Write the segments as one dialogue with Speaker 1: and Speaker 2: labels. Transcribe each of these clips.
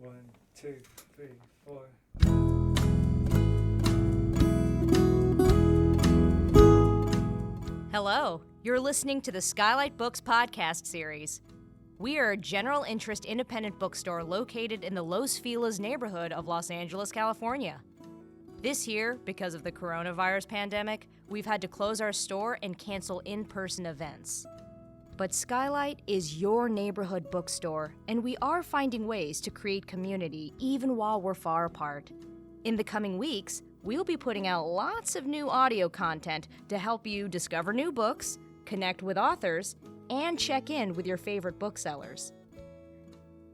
Speaker 1: One, two, three, four.
Speaker 2: Hello, you're listening to the Skylight Books podcast series. We are a general interest independent bookstore located in the Los Feliz neighborhood of Los Angeles, California. This year, because of the coronavirus pandemic, we've had to close our store and cancel in-person events. But Skylight is your neighborhood bookstore, and we are finding ways to create community even while we're far apart. In the coming weeks, we'll be putting out lots of new audio content to help you discover new books, connect with authors, and check in with your favorite booksellers.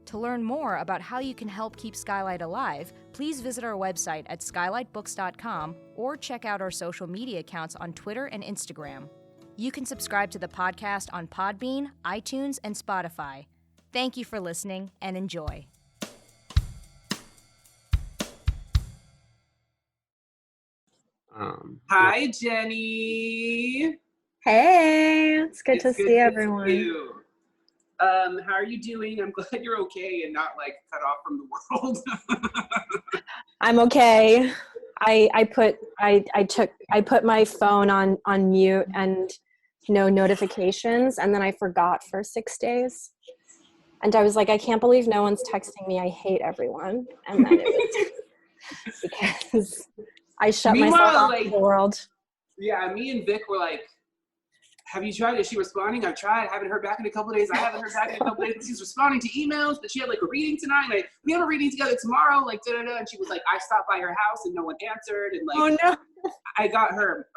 Speaker 2: To learn more about how you can help keep Skylight alive, please visit our website at skylightbooks.com or check out our social media accounts on Twitter and Instagram. You can subscribe to the podcast on Podbean, iTunes, and Spotify. Thank you for listening and enjoy.
Speaker 3: Hi, Jenny.
Speaker 4: Hey, it's good to see everyone.
Speaker 3: See you. How are you doing? I'm glad you're okay and not like cut off from the world.
Speaker 4: I'm okay. I put my phone on mute and no notifications, and then I forgot for 6 days. And I was like, I can't believe no one's texting me. I hate everyone. And then it was because I shut myself off from the world.
Speaker 3: Yeah, me and Vic were like, have you tried? Is she responding? I've tried. I haven't heard back in a couple of days. I haven't heard back in a couple of days. She's responding to emails, but she had like a reading tonight. Like, we have a reading together tomorrow. Like, da-da-da. And she was like, I stopped by her house and no one answered. And like,
Speaker 4: oh no.
Speaker 3: I got her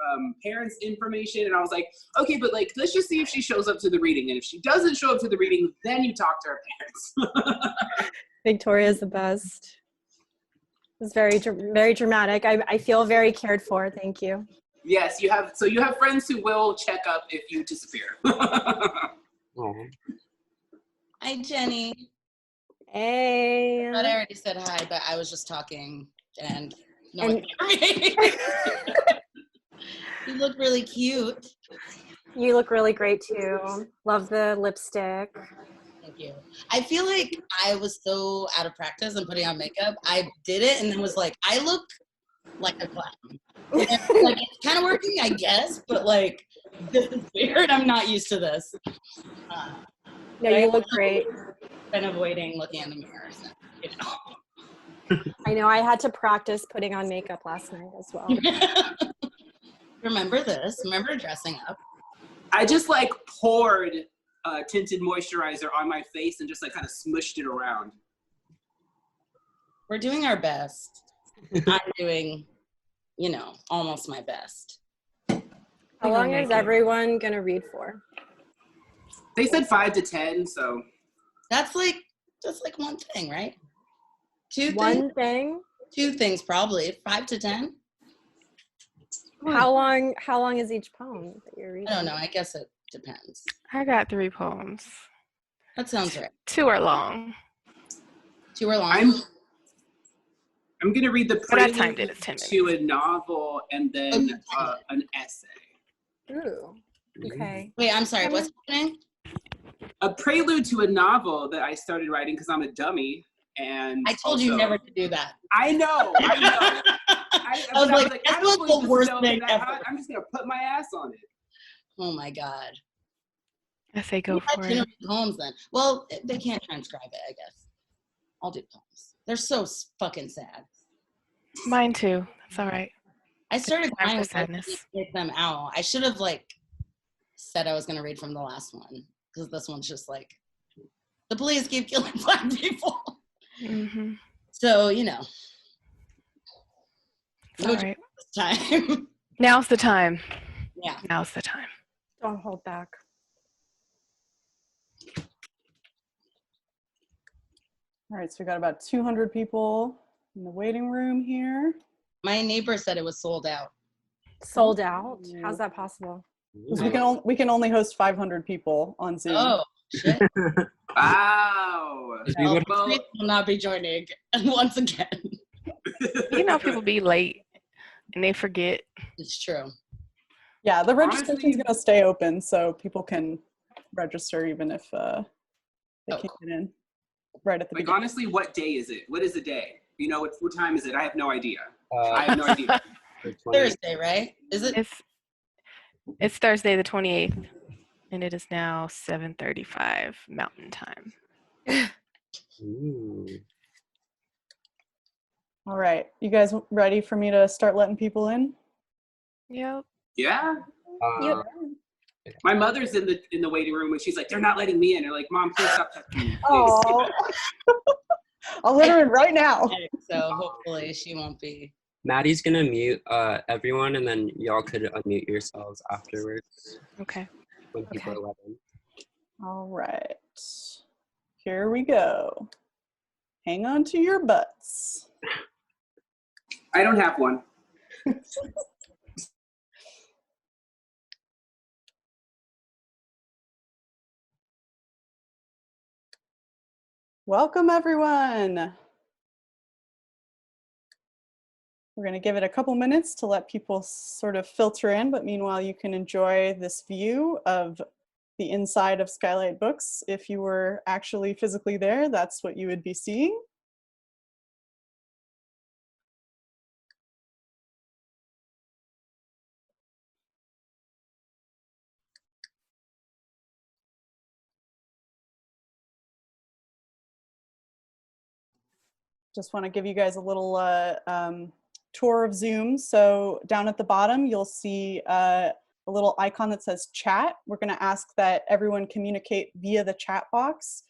Speaker 3: parents' information, and I was like, okay, but like, let's just see if she shows up to the reading. And if she doesn't show up to the reading, then you talk to her parents.
Speaker 4: Victoria's the best. It was very dramatic. I feel very cared for. Thank you.
Speaker 3: Yes, you have friends who will check up if you disappear.
Speaker 5: Hi, Jenny.
Speaker 4: Hey.
Speaker 5: I thought I already said hi, but I was just talking and no
Speaker 4: And-
Speaker 5: one could hear me. You look really cute.
Speaker 4: You look really great too. Love the lipstick.
Speaker 5: Thank you. I feel like I was so out of practice and putting on makeup. I did it and then was like, I look like a clown. And, like, it's kind of working, I guess, but like, this is weird. I'm not used to this.
Speaker 4: No, you look great.
Speaker 5: Been avoiding looking in the mirror, so, you know.
Speaker 4: I know I had to practice putting on makeup last night as well.
Speaker 5: Remember this? Remember dressing up?
Speaker 3: I just like poured tinted moisturizer on my face and just like kind of smushed it around.
Speaker 5: We're doing our best. I'm doing, almost my best.
Speaker 4: How long is everyone going to read for?
Speaker 3: They said 5 to 10, so.
Speaker 5: That's like one thing, right?
Speaker 4: One thing?
Speaker 5: 2 things probably. 5 to 10?
Speaker 4: How long is each poem that you're reading?
Speaker 5: I don't know. I guess it depends.
Speaker 6: I got 3 poems.
Speaker 5: That sounds right.
Speaker 6: 2 are long.
Speaker 5: 2 are long.
Speaker 3: I'm going to read the
Speaker 6: But I timed
Speaker 3: prelude
Speaker 6: it as 10 minutes.
Speaker 3: to a novel and then an essay.
Speaker 4: Ooh. Okay.
Speaker 5: Wait, I'm sorry. What's happening?
Speaker 3: A prelude to a novel that I started writing because I'm a dummy. And
Speaker 5: I told you never to do that.
Speaker 3: I know. I
Speaker 5: was like,
Speaker 3: I
Speaker 5: that's
Speaker 3: don't
Speaker 5: the
Speaker 3: believe this
Speaker 5: worst
Speaker 3: stuff
Speaker 5: thing
Speaker 3: that
Speaker 5: ever.
Speaker 3: I'm just going to put my ass on it.
Speaker 5: Oh my God.
Speaker 6: I say go for it.
Speaker 5: Poems then. Well, they can't transcribe it, I guess. I'll do poems. They're so fucking sad.
Speaker 6: Mine too. It's all right.
Speaker 5: I started
Speaker 6: Time
Speaker 5: crying
Speaker 6: for
Speaker 5: when I
Speaker 6: sadness.
Speaker 5: picked them out. I should have said I was going to read from the last one, because this one's just like, the police keep killing Black people.
Speaker 6: Mm-hmm.
Speaker 5: So,
Speaker 6: It's all right.
Speaker 5: time.
Speaker 6: Now's the time.
Speaker 5: Yeah.
Speaker 6: Now's the time.
Speaker 4: Don't hold back.
Speaker 7: All right, so we got about 200 people in the waiting room here.
Speaker 5: My neighbor said it was sold out.
Speaker 4: Sold out? How's that possible?
Speaker 7: 'Cause we can only host 500 people on Zoom.
Speaker 5: Oh, shit.
Speaker 3: Wow.
Speaker 5: Well, will not be joining once again.
Speaker 6: People be late and they forget.
Speaker 5: It's true.
Speaker 7: Yeah, the registration's
Speaker 3: Honestly-
Speaker 7: going to stay open so people can register even if they
Speaker 5: Oh,
Speaker 7: can't get in. right at the
Speaker 3: Like,
Speaker 7: beginning.
Speaker 3: honestly, what day is it? What is the day? You know, what time is it? I have no idea. I
Speaker 8: Uh,
Speaker 3: have no idea.
Speaker 8: the 20
Speaker 5: Thursday, right? Is it?
Speaker 6: It's Thursday the 28th, and it is now 7:35 Mountain Time.
Speaker 8: Ooh.
Speaker 7: All right, you guys ready for me to start letting people in?
Speaker 6: Yep.
Speaker 3: Yeah.
Speaker 4: Yep.
Speaker 3: My mother's in the waiting room, and she's like, "They're not letting me in." They're like, "Mom, please stop touching me." Please.
Speaker 7: Oh, I'll let her in right now.
Speaker 5: So hopefully she won't be.
Speaker 8: Maddie's gonna mute everyone, and then y'all could unmute yourselves afterwards
Speaker 6: Okay.
Speaker 8: when people
Speaker 2: Okay.
Speaker 8: are let in.
Speaker 7: All right, here we go. Hang on to your butts.
Speaker 3: I don't have one.
Speaker 7: Welcome, everyone. We're going to give it a couple minutes to let people sort of filter in, but meanwhile, you can enjoy this view of the inside of Skylight Books. If you were actually physically there, that's what you would be seeing. Just want to give you guys a little tour of Zoom. So down at the bottom, you'll see a little icon that says chat. We're going to ask that everyone communicate via the chat box.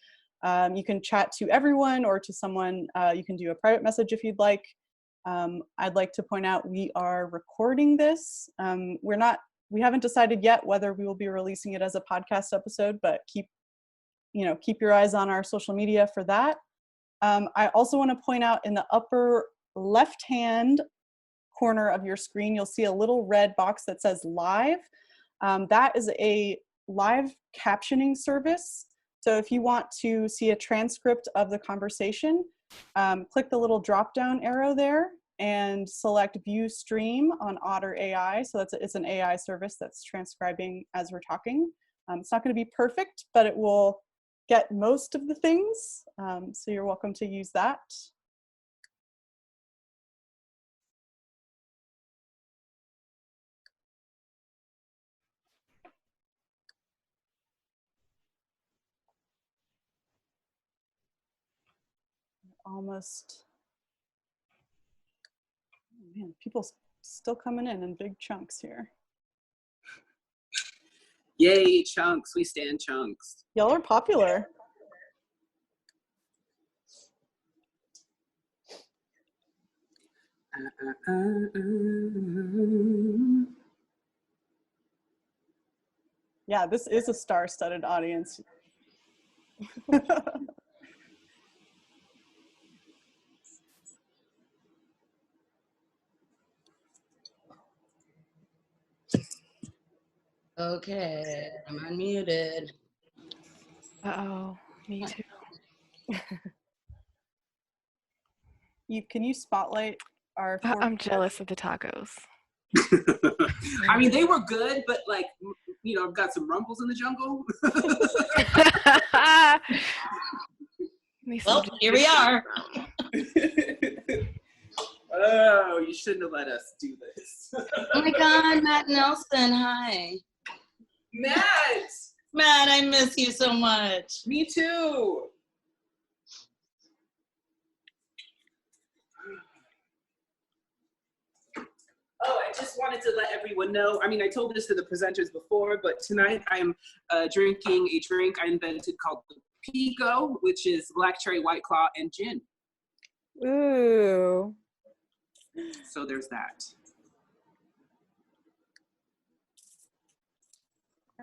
Speaker 7: You can chat to everyone or to someone. You can do a private message if you'd like. I'd like to point out we are recording this. We haven't decided yet whether we will be releasing it as a podcast episode, but keep your eyes on our social media for that. I also want to point out in the upper left-hand corner of your screen, you'll see a little red box that says live. That is a live captioning service. So if you want to see a transcript of the conversation, click the little drop-down arrow there and select View Stream on Otter AI. So it's an AI service that's transcribing as we're talking. It's not going to be perfect, but it will get most of the things. So you're welcome to use that. Almost, man, people still coming in big chunks here.
Speaker 3: Yay, chunks. We stand chunks.
Speaker 7: Y'all are popular. Yeah, this is a star-studded audience.
Speaker 5: Okay, I'm unmuted.
Speaker 6: Uh-oh. Me too.
Speaker 7: Can you spotlight our four?
Speaker 6: I'm jealous of the tacos.
Speaker 3: I mean, they were good, but like, I've got some rumbles in the jungle.
Speaker 5: Well, here we are.
Speaker 3: Oh, you shouldn't have let us do this.
Speaker 5: Oh my God, Matt Nelson, hi.
Speaker 3: Matt!
Speaker 5: Matt, I miss you so much.
Speaker 3: Me too. Oh, I just wanted to let everyone know. I mean, I told this to the presenters before, but tonight I'm drinking a drink I invented called the Pico, which is black cherry, white claw, and gin.
Speaker 4: Ooh.
Speaker 3: So there's that.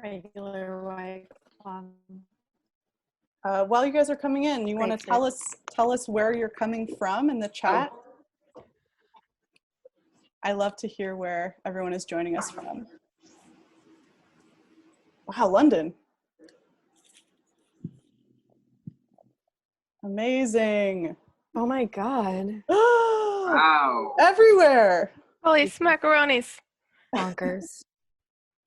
Speaker 4: Regular white claw.
Speaker 7: While you guys are coming in, you want to
Speaker 4: Great,
Speaker 7: tell us where you're coming from in the chat? I love to hear where everyone is joining us from. Wow, London. Amazing.
Speaker 4: Oh my God.
Speaker 3: Wow.
Speaker 7: Everywhere.
Speaker 6: Holy smackaronis.
Speaker 4: Bonkers.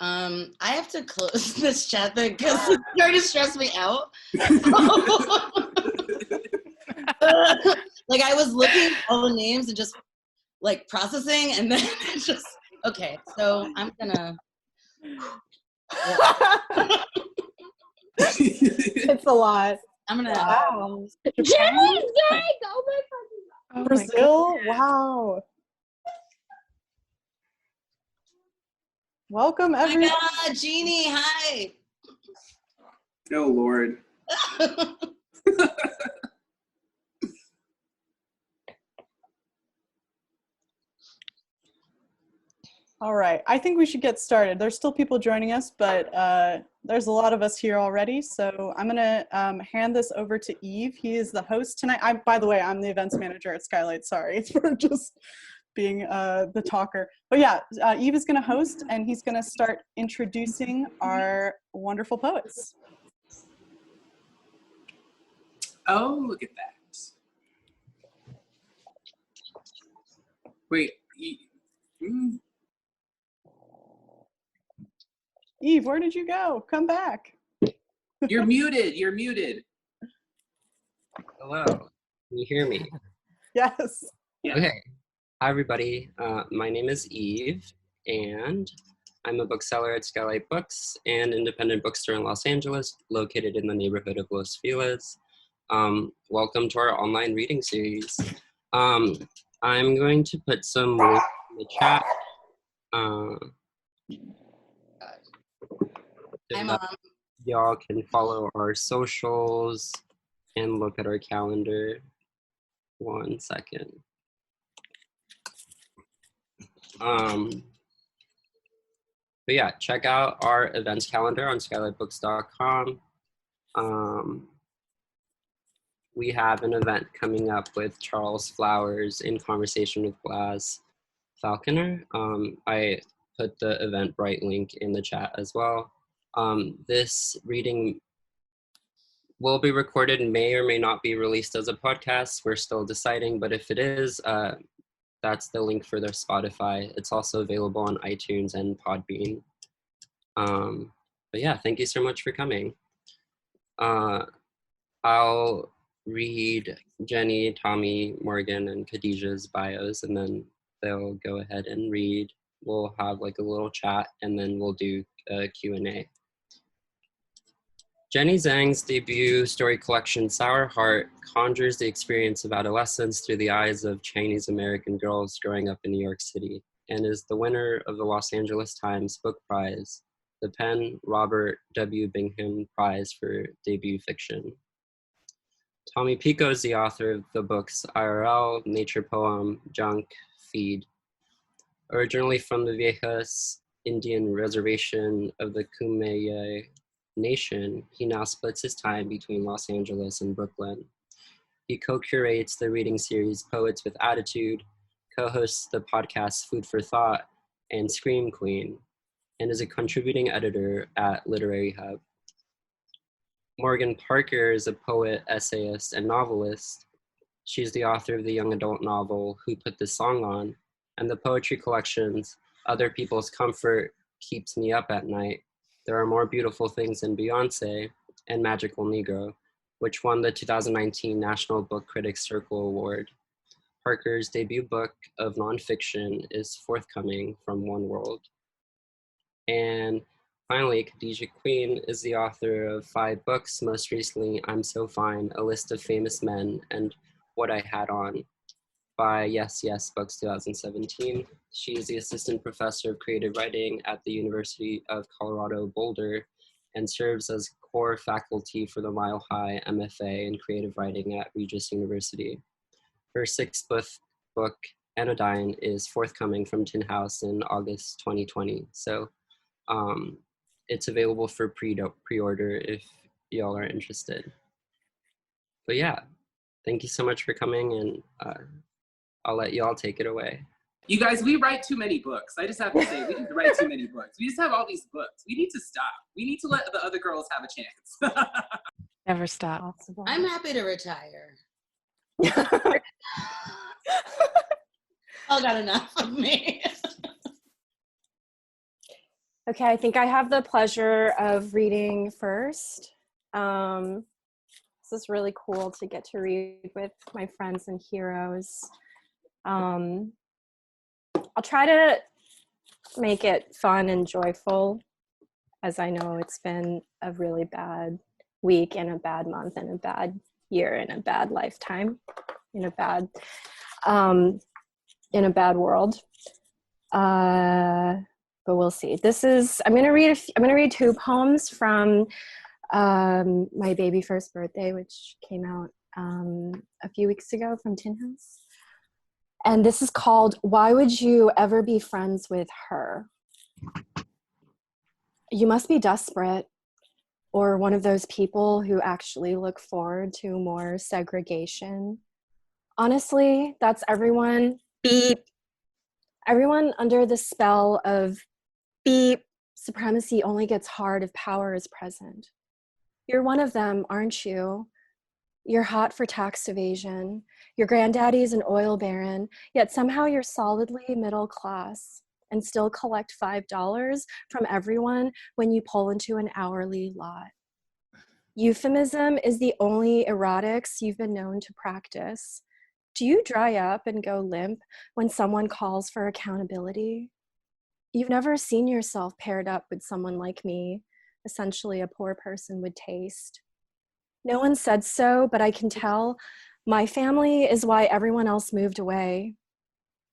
Speaker 5: I have to close this chat thing because it's starting to stress me out. like I was looking at all the names and just like processing, and then it's just okay. So I'm gonna.
Speaker 4: It's a lot.
Speaker 5: I'm gonna.
Speaker 4: Wow.
Speaker 5: Japan?
Speaker 4: Oh my
Speaker 6: Oh my
Speaker 7: Brazil?
Speaker 6: goodness.
Speaker 7: Wow. Welcome,
Speaker 5: Oh my
Speaker 7: everyone.
Speaker 5: God, Jeannie, hi.
Speaker 3: Oh Lord.
Speaker 7: All right, I think we should get started. There's still people joining us, but there's a lot of us here already. So I'm gonna hand this over to Eve. He is the host tonight. By the way, I'm the events manager at Skylight. Sorry for just being the talker. But yeah, Eve is gonna host, and he's gonna start introducing our wonderful poets.
Speaker 3: Oh, look at that. Wait.
Speaker 7: Eve, where did you go? Come back.
Speaker 3: You're muted. You're muted.
Speaker 8: Hello. Can you hear me?
Speaker 7: Yes.
Speaker 3: Yeah.
Speaker 8: Okay. Hi, everybody. My name is Eve, and I'm a bookseller at Skylight Books, an independent bookstore in Los Angeles, located in the neighborhood of Los Feliz. Welcome to our online reading series. I'm going to put some links in the chat.
Speaker 5: Hi,
Speaker 8: So
Speaker 5: Mom.
Speaker 8: that y'all can follow our socials and look at our calendar. 1 second. But yeah, check out our events calendar on skylightbooks.com. We have an event coming up with Charles Flowers in conversation with Blas Falconer. I put the Eventbrite link in the chat as well. This reading will be recorded and may or may not be released as a podcast. We're still deciding, but if it is, that's the link for their Spotify. It's also available on iTunes and Podbean. But yeah, thank you so much for coming. I'll read Jenny, Tommy, Morgan, and Khadijah's bios, and then they'll go ahead and read. We'll have like a little chat, and then we'll do a Q&A. Jenny Zhang's debut story collection, Sour Heart, conjures the experience of adolescence through the eyes of Chinese American girls growing up in New York City, and is the winner of the Los Angeles Times Book Prize, the Penn Robert W. Bingham Prize for Debut Fiction. Tommy Pico is the author of the books IRL, Nature Poem, Junk, Feed. Originally from the Viejas Indian Reservation of the Kumeyaay Nation, he now splits his time between Los Angeles and Brooklyn. He co-curates the reading series Poets with Attitude, co-hosts the podcast Food for Thought and Scream Queen, and is a contributing editor at Literary Hub. Morgan Parker is a poet, essayist, and novelist. She's the author of the young adult novel Who Put This Song On, and the poetry collections Other People's Comfort Keeps Me Up at Night, There Are More Beautiful Things Than Beyonce, and Magical Negro, which won the 2019 National Book Critics Circle Award. Parker's debut book of nonfiction is forthcoming from One World. And finally, Khadijah Queen is the author of 5 books, most recently I'm So Fine, A List of Famous Men, and What I Had On, by Yes Yes Books 2017. She is the assistant professor of creative writing at the University of Colorado Boulder and serves as core faculty for the Mile High MFA in creative writing at Regis University. Her 6th book, Anodyne, is forthcoming from Tin House in August 2020. So it's available for pre-order if y'all are interested. But yeah, thank you so much for coming, and I'll let y'all take it away.
Speaker 3: You guys, we write too many books. I just have to say, we just write too many books. We just have all these books. We need to stop. We need to let the other girls have a chance.
Speaker 6: Never stop.
Speaker 5: I'm happy to retire. All got enough of me.
Speaker 4: Okay, I think I have the pleasure of reading first. So is really cool to get to read with my friends and heroes. I'll try to make it fun and joyful, as I know it's been a really bad week and a bad month and a bad year and a bad lifetime in a bad world. But we'll see. I'm gonna read 2 poems from my baby first birthday, which came out a few weeks ago from Tin House. And this is called Why Would You Ever Be Friends with Her? You must be desperate, or one of those people who actually look forward to more segregation. Honestly, that's everyone. Beep. Everyone under the spell of beep supremacy only gets hard if power is present. You're one of them, aren't you? You're hot for tax evasion. Your granddaddy's an oil baron, yet somehow you're solidly middle class and still collect $5 from everyone when you pull into an hourly lot. Euphemism is the only erotics you've been known to practice. Do you dry up and go limp when someone calls for accountability? You've never seen yourself paired up with someone like me, essentially a poor person would taste. No one said so, but I can tell my family is why everyone else moved away.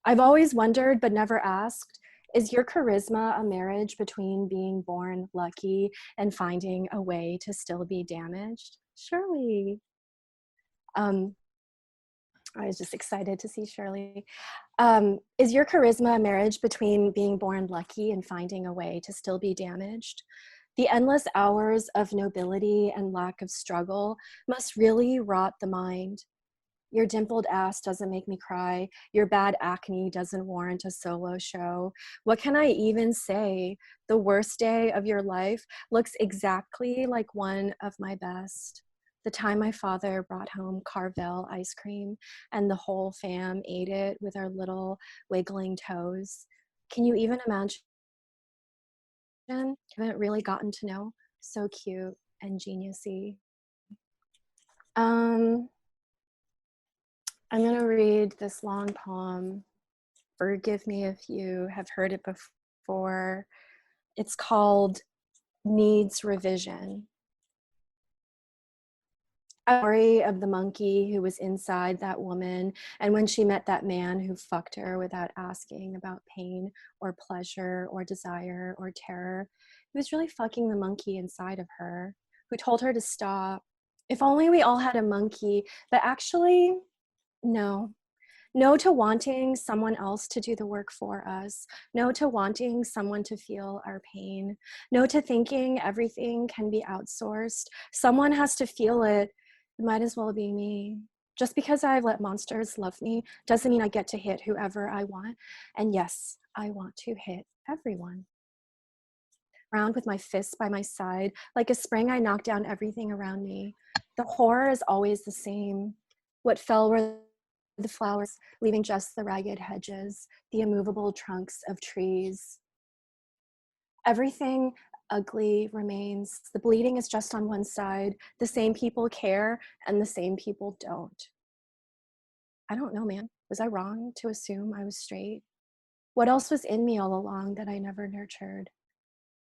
Speaker 4: I've always wondered, but never asked, is your charisma a marriage between being born lucky and finding a way to still be damaged? Shirley. I was just excited to see Shirley. Is your charisma a marriage between being born lucky and finding a way to still be damaged? The endless hours of nobility and lack of struggle must really rot the mind. Your dimpled ass doesn't make me cry. Your bad acne doesn't warrant a solo show. What can I even say? The worst day of your life looks exactly like one of my best. The time my father brought home Carvel ice cream and the whole fam ate it with our little wiggling toes. Can you even imagine? I haven't really gotten to know. So cute and geniusy. I'm gonna read this long poem. Forgive me if you have heard it before. It's called Needs Revision. A story of the monkey who was inside that woman, and when she met that man who fucked her without asking about pain or pleasure or desire or terror, he was really fucking the monkey inside of her, who told her to stop. If only we all had a monkey, but actually, no. No to wanting someone else to do the work for us. No to wanting someone to feel our pain. No to thinking everything can be outsourced. Someone has to feel it. It might as well be me. Just because I've let monsters love me doesn't mean I get to hit whoever I want. And yes, I want to hit everyone. Around with my fists by my side, like a spring I knock down everything around me. The horror is always the same. What fell were the flowers, leaving just the ragged hedges, the immovable trunks of trees. Everything ugly remains. The bleeding is just on one side. The same people care and the same people don't. I don't know, man. Was I wrong to assume I was straight? What else was in me all along that I never nurtured?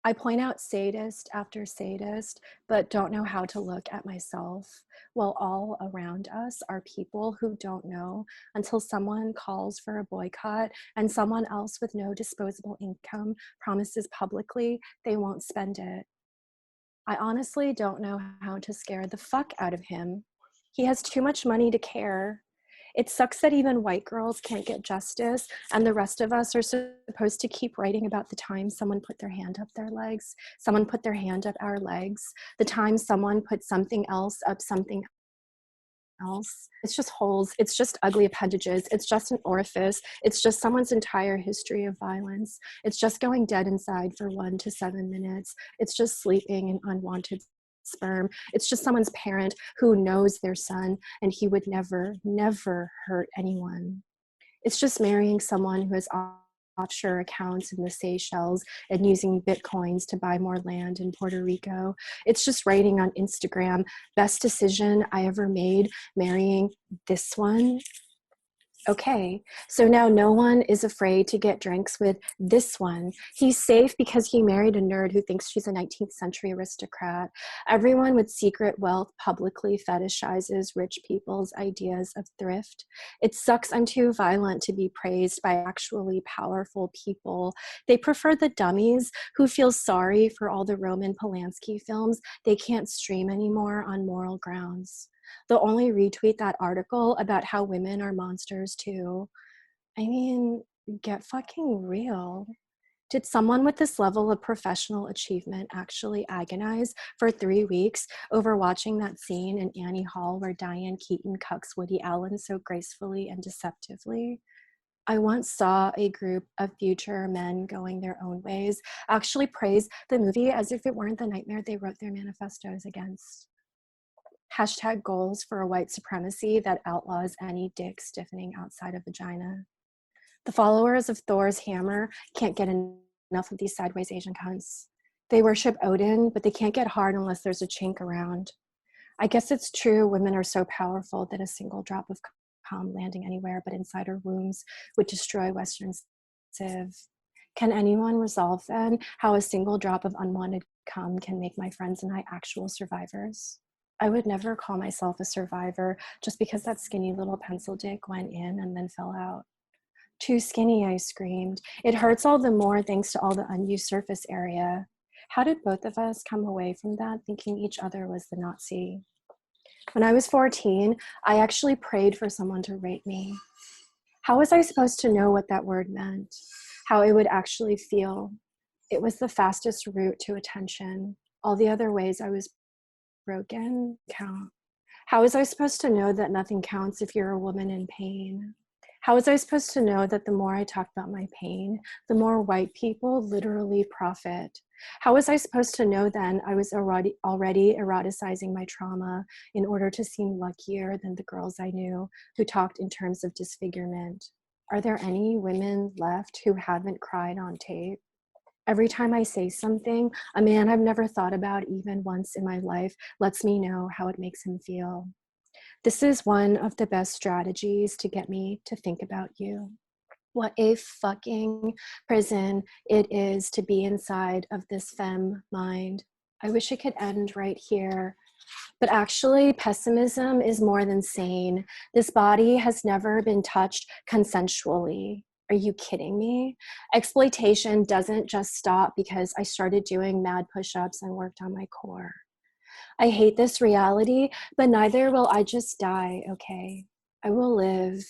Speaker 4: I point out sadist after sadist, but don't know how to look at myself, while all around us are people who don't know until someone calls for a boycott and someone else with no disposable income promises publicly they won't spend it. I honestly don't know how to scare the fuck out of him. He has too much money to care. It sucks that even white girls can't get justice and the rest of us are supposed to keep writing about the time someone put their hand up their legs, someone put their hand up our legs, the time someone put something else up something else. It's just holes, it's just ugly appendages, it's just an orifice, it's just someone's entire history of violence. It's just going dead inside for 1 to 7 minutes. It's just sleeping in unwanted sperm. It's just someone's parent who knows their son and he would never, never hurt anyone. It's just marrying someone who has offshore accounts in the Seychelles and using bitcoins to buy more land in Puerto Rico. It's just writing on Instagram, best decision I ever made, marrying this one. Okay, so now no one is afraid to get drinks with this one. He's safe because he married a nerd who thinks she's a 19th century aristocrat. Everyone with secret wealth publicly fetishizes rich people's ideas of thrift. It sucks I'm too violent to be praised by actually powerful people. They prefer the dummies who feel sorry for all the Roman Polanski films they can't stream anymore on moral grounds. They'll only retweet that article about how women are monsters too. I mean, get fucking real. Did someone with this level of professional achievement actually agonize for 3 weeks over watching that scene in Annie Hall where Diane Keaton cucks Woody Allen so gracefully and deceptively? I once saw a group of future men going their own ways actually praise the movie as if it weren't the nightmare they wrote their manifestos against. Hashtag goals for a white supremacy that outlaws any dick stiffening outside of vagina. The followers of Thor's hammer can't get enough of these sideways Asian cunts. They worship Odin, but they can't get hard unless there's a chink around. I guess it's true women are so powerful that a single drop of cum landing anywhere but inside our wombs would destroy Western civ. Can anyone resolve then how a single drop of unwanted cum can make my friends and I actual survivors? I would never call myself a survivor just because that skinny little pencil dick went in and then fell out. Too skinny, I screamed. It hurts all the more thanks to all the unused surface area. How did both of us come away from that thinking each other was the Nazi? When I was 14, I actually prayed for someone to rape me. How was I supposed to know what that word meant? How it would actually feel? It was the fastest route to attention. All the other ways I was broken count. How was I supposed to know that nothing counts if you're a woman in pain? How was I supposed to know that the more I talk about my pain, the more white people literally profit? How was I supposed to know then I was already eroticizing my trauma in order to seem luckier than the girls I knew who talked in terms of disfigurement? Are there any women left who haven't cried on tape? Every time I say something, a man I've never thought about even once in my life lets me know how it makes him feel. This is one of the best strategies to get me to think about you. What a fucking prison it is to be inside of this femme mind. I wish it could end right here. But actually, pessimism is more than sane. This body has never been touched consensually. Are you kidding me? Exploitation doesn't just stop because I started doing mad push-ups and worked on my core. I hate this reality, but neither will I just die, okay? I will live.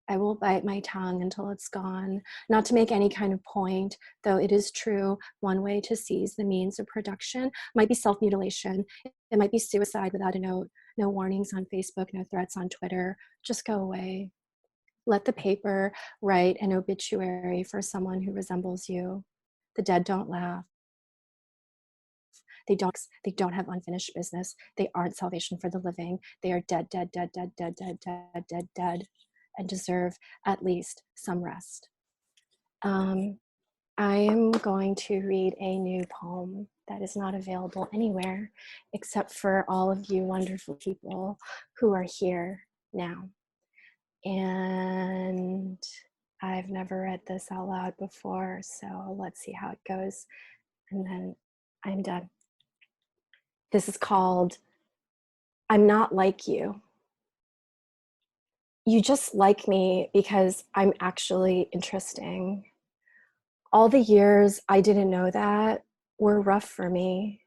Speaker 4: I will bite my tongue until it's gone. Not to make any kind of point, though it is true, one way to seize the means of production might be self-mutilation. It might be suicide without a note, no warnings on Facebook, no threats on Twitter. Just go away. Let the paper write an obituary for someone who resembles you. The dead don't laugh. They don't have unfinished business. They aren't salvation for the living. They are dead, dead, dead, dead, dead, dead, dead, dead, dead, and deserve at least some rest. I am going to read a new poem that is not available anywhere except for all of you wonderful people who are here now. And I've never read this out loud before, so let's see how it goes. And then I'm done. This is called I'm Not Like You. You just like me because I'm actually interesting. All the years I didn't know that were rough for me.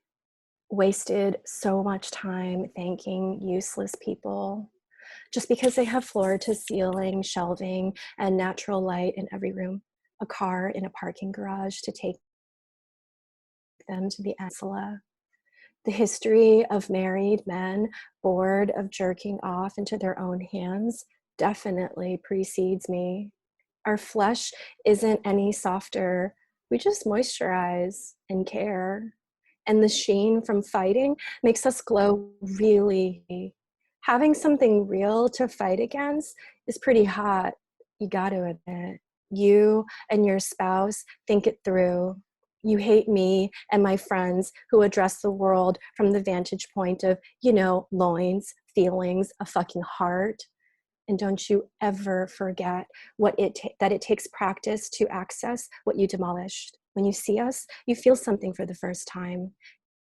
Speaker 4: Wasted so much time thanking useless people just because they have floor to ceiling shelving and natural light in every room, a car in a parking garage to take them to the peninsula. The history of married men bored of jerking off into their own hands definitely precedes me. Our flesh isn't any softer. We just moisturize and care. And the sheen from fighting makes us glow really. Having something real to fight against is pretty hot, you gotta admit. You and your spouse think it through. You hate me and my friends who address the world from the vantage point of, loins, feelings, a fucking heart. And don't you ever forget that it takes practice to access what you demolished. When you see us, you feel something for the first time.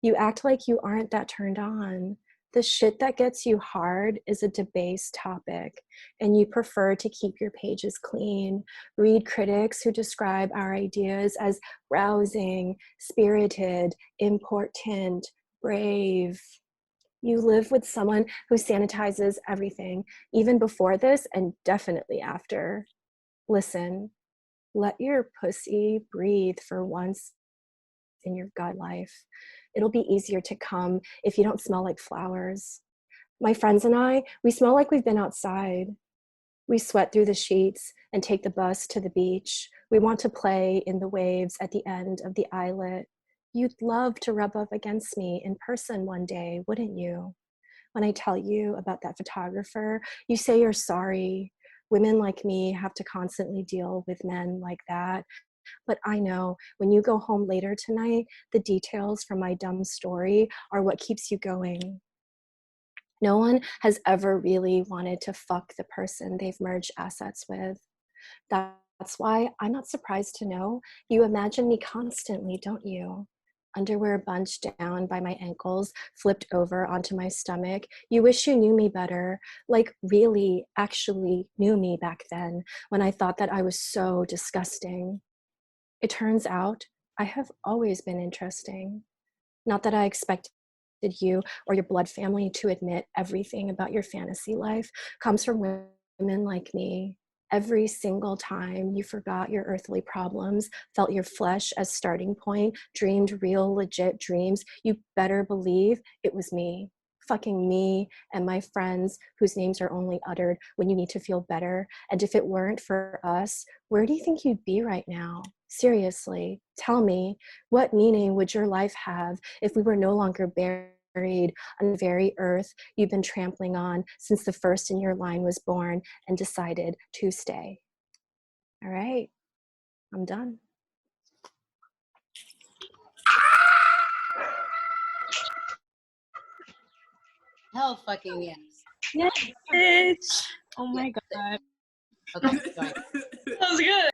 Speaker 4: You act like you aren't that turned on. The shit that gets you hard is a debased topic, and you prefer to keep your pages clean. Read critics who describe our ideas as rousing, spirited, important, brave. You live with someone who sanitizes everything, even before this and definitely after. Listen, let your pussy breathe for once in your gut life. It'll be easier to come if you don't smell like flowers. My friends and I, we smell like we've been outside. We sweat through the sheets and take the bus to the beach. We want to play in the waves at the end of the islet. You'd love to rub up against me in person one day, wouldn't you? When I tell you about that photographer, you say you're sorry. Women like me have to constantly deal with men like that. But I know when you go home later tonight, the details from my dumb story are what keeps you going. No one has ever really wanted to fuck the person they've merged assets with. That's why I'm not surprised to know you imagine me constantly, don't you? Underwear bunched down by my ankles, flipped over onto my stomach. You wish you knew me better, like really, actually knew me back then when I thought that I was so disgusting. It turns out I have always been interesting. Not that I expected you or your blood family to admit everything about your fantasy life comes from women like me. Every single time you forgot your earthly problems, felt your flesh as starting point, dreamed real, legit dreams, you better believe it was me. Fucking me and my friends whose names are only uttered when you need to feel better. And if it weren't for us, where do you think you'd be right now? Seriously, tell me, what meaning would your life have if we were no longer buried on the very earth you've been trampling on since the first in your line was born and decided to stay? All right, I'm done.
Speaker 5: Hell fucking yes.
Speaker 6: Yes, bitch. Oh my God.
Speaker 5: Okay, sorry.
Speaker 6: That was good.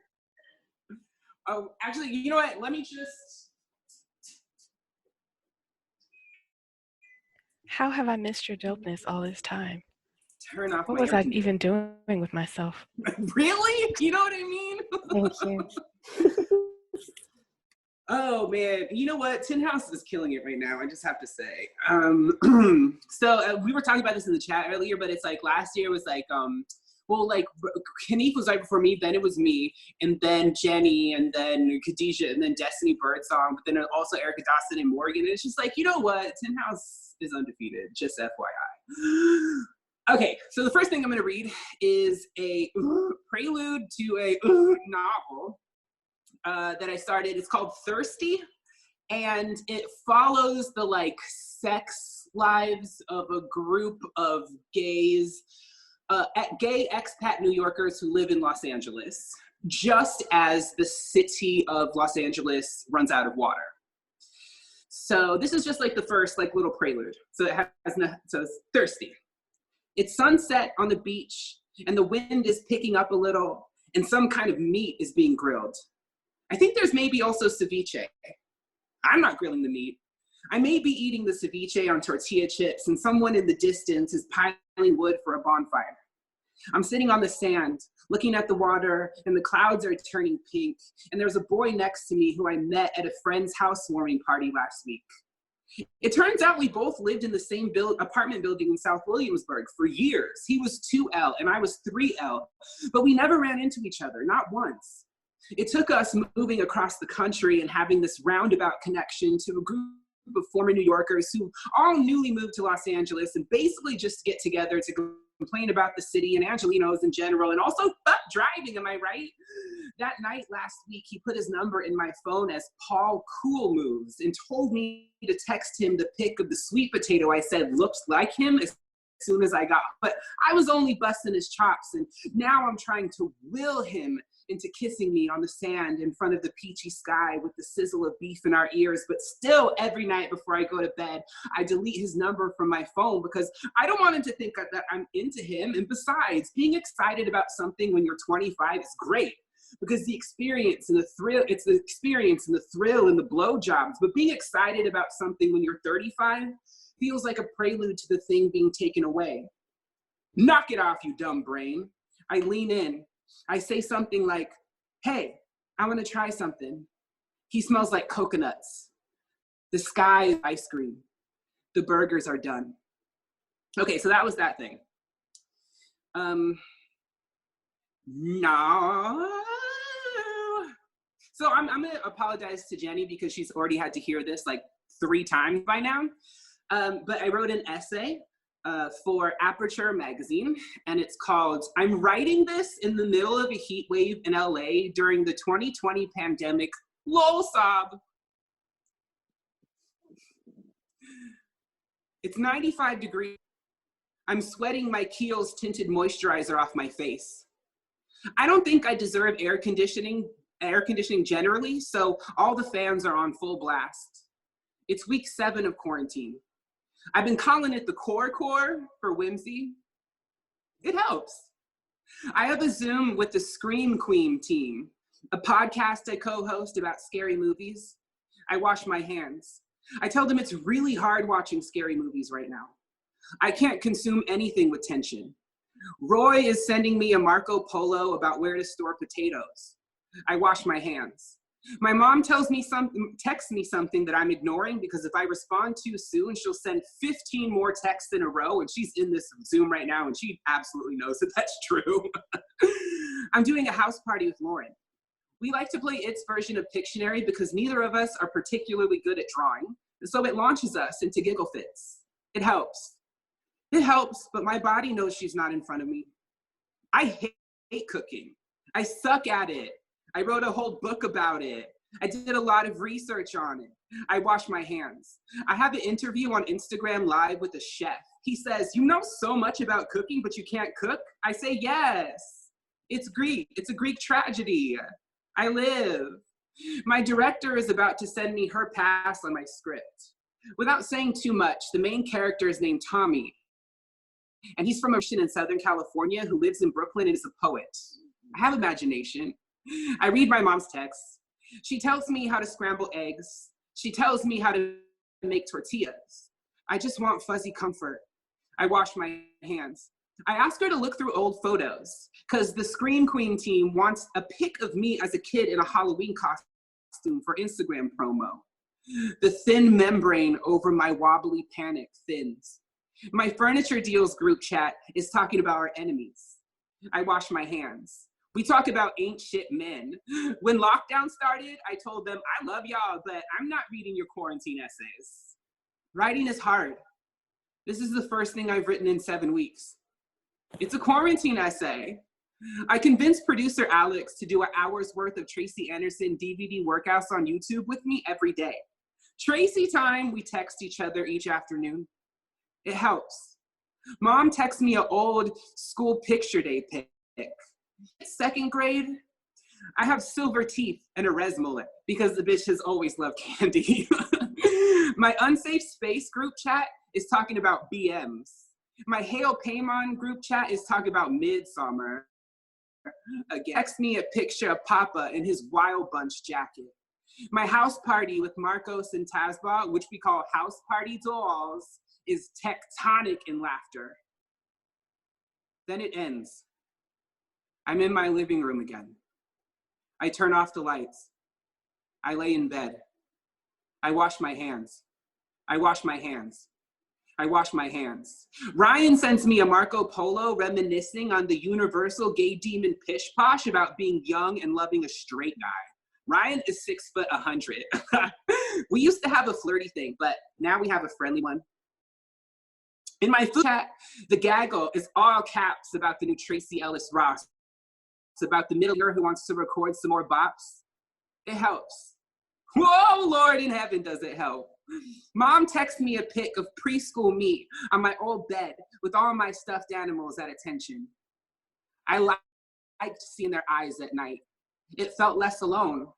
Speaker 3: Oh, actually, you know what? Let me just.
Speaker 6: How have I missed your dopeness all this time?
Speaker 3: Turn off
Speaker 6: What
Speaker 3: my
Speaker 6: was
Speaker 3: air
Speaker 6: I
Speaker 3: conditioner.
Speaker 6: even doing with myself?
Speaker 3: Really? You know what I mean?
Speaker 4: Thank you.
Speaker 3: Oh man, you know what? Tin House is killing it right now. I just have to say. So we were talking about this in the chat earlier, but it's like last year was like, Kanique was right before me. Then it was me, and then Jenny, and then Khadijah, and then Destiny Birdsong, but then also Erica Dawson and Morgan. And it's just like, you know what? Tin House is undefeated. Just FYI. Okay, so the first thing I'm going to read is a prelude to a novel that I started. It's called Thirsty, and it follows the sex lives of a group of gays, gay expat New Yorkers who live in Los Angeles, just as the city of Los Angeles runs out of water. So this is just like the first little prelude. So it has so it's Thirsty. It's sunset on the beach, and the wind is picking up a little, and some kind of meat is being grilled. I think there's maybe also ceviche. I'm not grilling the meat. I may be eating the ceviche on tortilla chips, and someone in the distance is piling wood for a bonfire. I'm sitting on the sand, looking at the water, and the clouds are turning pink, and there's a boy next to me who I met at a friend's housewarming party last week. It turns out we both lived in the same apartment building in South Williamsburg for years. He was 2L and I was 3L, but we never ran into each other, not once. It took us moving across the country and having this roundabout connection to a group of former New Yorkers who all newly moved to Los Angeles and basically just get together to complain about the city and Angelenos in general, and also fuck driving, am I right? That night last week, he put his number in my phone as Paul Cool Moves and told me to text him the pic of the sweet potato I said looked like him as soon as I got, but I was only busting his chops, and now I'm trying to will him into kissing me on the sand in front of the peachy sky with the sizzle of beef in our ears. But still, every night before I go to bed, I delete his number from my phone because I don't want him to think that I'm into him. And besides, being excited about something when you're 25 is great, because the experience and the thrill, it's the experience and the thrill and the blowjobs. But being excited about something when you're 35 feels like a prelude to the thing being taken away. Knock it off, you dumb brain. I lean in. I say something like, hey, I want to try something. He smells like coconuts. The sky is ice cream. The burgers are done. Okay, so that was that thing. No. So I'm going to apologize to Jenny because she's already had to hear this like 3 times by now. But I wrote an essay for Aperture magazine, and it's called, I'm writing this in the middle of a heat wave in LA during the 2020 pandemic, lol sob. It's 95 degrees. I'm sweating my Kiehl's tinted moisturizer off my face. I don't think I deserve air conditioning generally, so all the fans are on full blast. It's week 7 of quarantine. I've been calling it the core for whimsy. It helps. I have a Zoom with the Scream Queen team, a podcast I co-host about scary movies. I wash my hands. I tell them it's really hard watching scary movies right now. I can't consume anything with tension. Roy is sending me a Marco Polo about where to store potatoes. I wash my hands. My mom texts me something that I'm ignoring because if I respond too soon, she'll send 15 more texts in a row, and she's in this Zoom right now, and she absolutely knows that that's true. I'm doing a house party with Lauren. We like to play its version of Pictionary because neither of us are particularly good at drawing, so it launches us into giggle fits. It helps. It helps, but my body knows she's not in front of me. I hate cooking. I suck at it. I wrote a whole book about it. I did a lot of research on it. I wash my hands. I have an interview on Instagram Live with a chef. He says, you know so much about cooking, but you can't cook? I say, yes. It's Greek. It's a Greek tragedy. I live. My director is about to send me her pass on my script. Without saying too much, the main character is named Tommy, and he's from a mission in Southern California who lives in Brooklyn and is a poet. I have imagination. I read my mom's texts. She tells me how to scramble eggs. She tells me how to make tortillas. I just want fuzzy comfort. I wash my hands. I ask her to look through old photos because the Scream Queen team wants a pic of me as a kid in a Halloween costume for Instagram promo. The thin membrane over my wobbly panic thins. My furniture deals group chat is talking about our enemies. I wash my hands. We talk about ain't shit men. When lockdown started, I told them, I love y'all, but I'm not reading your quarantine essays. Writing is hard. This is the first thing I've written in 7 weeks. It's a quarantine essay. I convinced producer Alex to do an hour's worth of Tracy Anderson DVD workouts on YouTube with me every day. Tracy time, we text each other each afternoon. It helps. Mom texts me an old school picture day pic. 2nd grade, I have silver teeth and a res mullet because the bitch has always loved candy. My unsafe space group chat is talking about BMs. My Hail Paymon group chat is talking about Midsummer. Again, text me a picture of Papa in his Wild Bunch jacket. My house party with Marcos and Tazba, which we call House Party Dolls, is tectonic in laughter. Then it ends. I'm in my living room again. I turn off the lights. I lay in bed. I wash my hands. I wash my hands. I wash my hands. Ryan sends me a Marco Polo reminiscing on the universal gay demon pish posh about being young and loving a straight guy. Ryan is 6'100". We used to have a flirty thing, but now we have a friendly one. In my food chat, the gaggle is all caps about the new Tracy Ellis Ross. It's about the middle-er who wants to record some more bops. It helps. Whoa, Lord in heaven, does it help. Mom texted me a pic of preschool me on my old bed with all my stuffed animals at attention. I liked seeing their eyes at night. It felt less alone.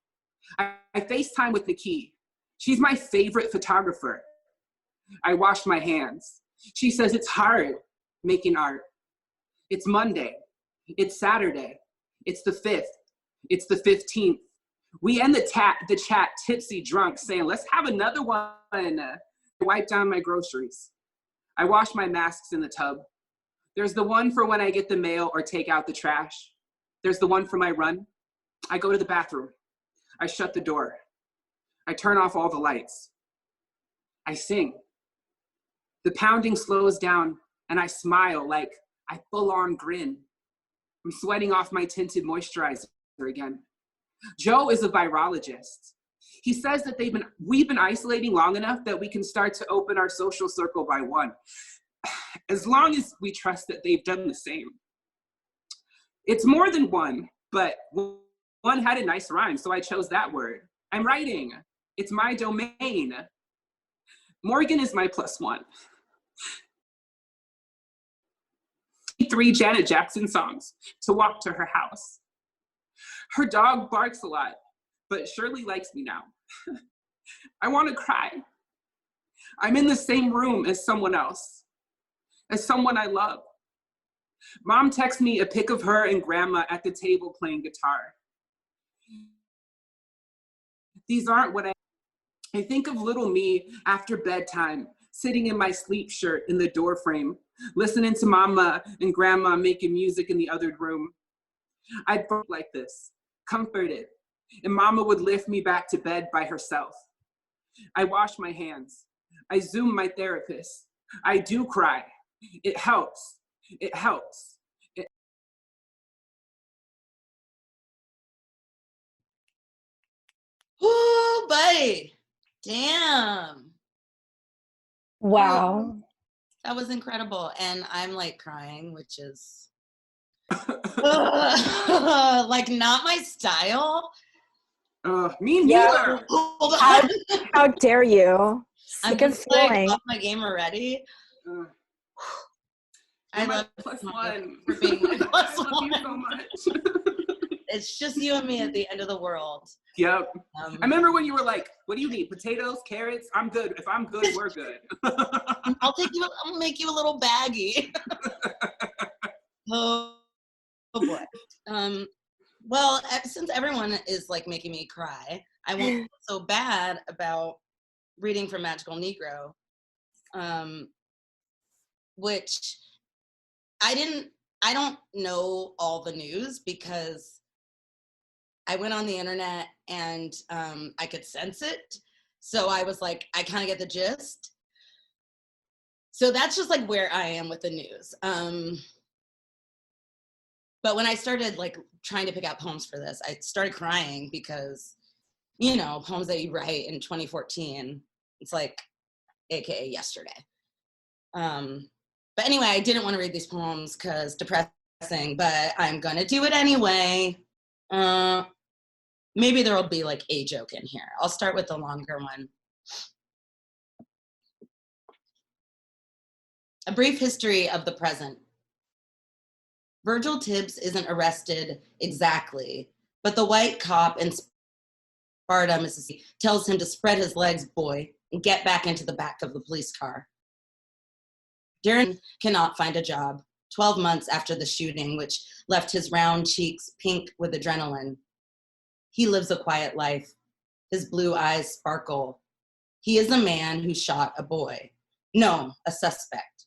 Speaker 3: I FaceTime with Nikki. She's my favorite photographer. I wash my hands. She says it's hard making art. It's Monday. It's Saturday. It's the 5th. It's the 15th. We end the chat tipsy drunk saying, let's have another one. I wipe down my groceries. I wash my masks in the tub. There's the one for when I get the mail or take out the trash. There's the one for my run. I go to the bathroom. I shut the door. I turn off all the lights. I sing. The pounding slows down and I smile like I full on grin. I'm sweating off my tinted moisturizer again. Joe is a virologist. He says that we've been isolating long enough that we can start to open our social circle by one, as long as we trust that they've done the same. It's more than one, but one had a nice rhyme, so I chose that word. I'm writing. It's my domain. Morgan is my +1. 3 Janet Jackson songs to walk to her house. Her dog barks a lot, but Shirley likes me now. I want to cry. I'm in the same room as someone else, as someone I love. Mom texts me a pic of her and grandma at the table playing guitar. These aren't what I think of little me after bedtime, sitting in my sleep shirt in the doorframe, listening to mama and grandma making music in the other room. I'd feel like this, comforted, and mama would lift me back to bed by herself. I wash my hands. I Zoom my therapist. I do cry. It helps. It helps.
Speaker 5: Ooh, buddy. Damn.
Speaker 4: Wow.
Speaker 5: That was incredible. And I'm like crying, which is like not my style.
Speaker 3: Me neither.
Speaker 5: Hold on.
Speaker 4: How dare you?
Speaker 5: I'm
Speaker 4: Sick of
Speaker 5: just like
Speaker 4: feeling.
Speaker 5: off my game already. I love
Speaker 3: +1
Speaker 5: for being my
Speaker 3: I love
Speaker 5: +1.
Speaker 3: you so much.
Speaker 5: It's just you and me at the end of the world.
Speaker 3: Yep. I remember when you were like, what do you need? Potatoes, carrots? I'm good. If I'm good, we're good.
Speaker 5: I'll make you a little baggie. oh boy. Well, since everyone is like making me cry, I won't feel so bad about reading from Magical Negro, which I don't know all the news because I went on the internet and I could sense it. So I was like, I kind of get the gist. So that's just like where I am with the news. But when I started like trying to pick out poems for this, I started crying because, you know, poems that you write in 2014, it's like, AKA yesterday. But anyway, I didn't want to read these poems because depressing, but I'm gonna do it anyway. Maybe there'll be like a joke in here. I'll start with the longer one. A brief history of the present. Virgil Tibbs isn't arrested exactly, but the white cop in Sparta, Mississippi, tells him to spread his legs, boy, and get back into the back of the police car. Darren cannot find a job 12 months after the shooting, which left his round cheeks pink with adrenaline. He lives a quiet life. His blue eyes sparkle. He is a man who shot a boy. No, a suspect.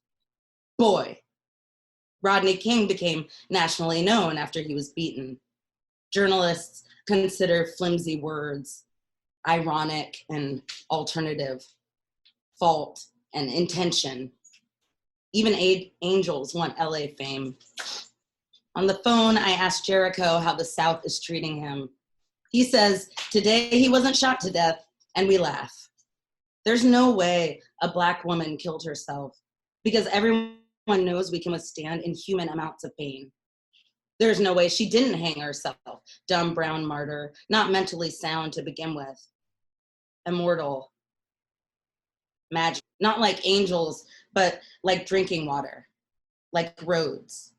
Speaker 5: Boy. Rodney King became nationally known after he was beaten. Journalists consider flimsy words, ironic and alternative, fault and intention. Even angels want LA fame. On the phone, I asked Jericho how the South is treating him. He says, today he wasn't shot to death, and we laugh. There's no way a Black woman killed herself because everyone knows we can withstand inhuman amounts of pain. There's no way she didn't hang herself, dumb brown martyr, not mentally sound to begin with. Immortal. magic, not like angels, but like drinking water, like roads.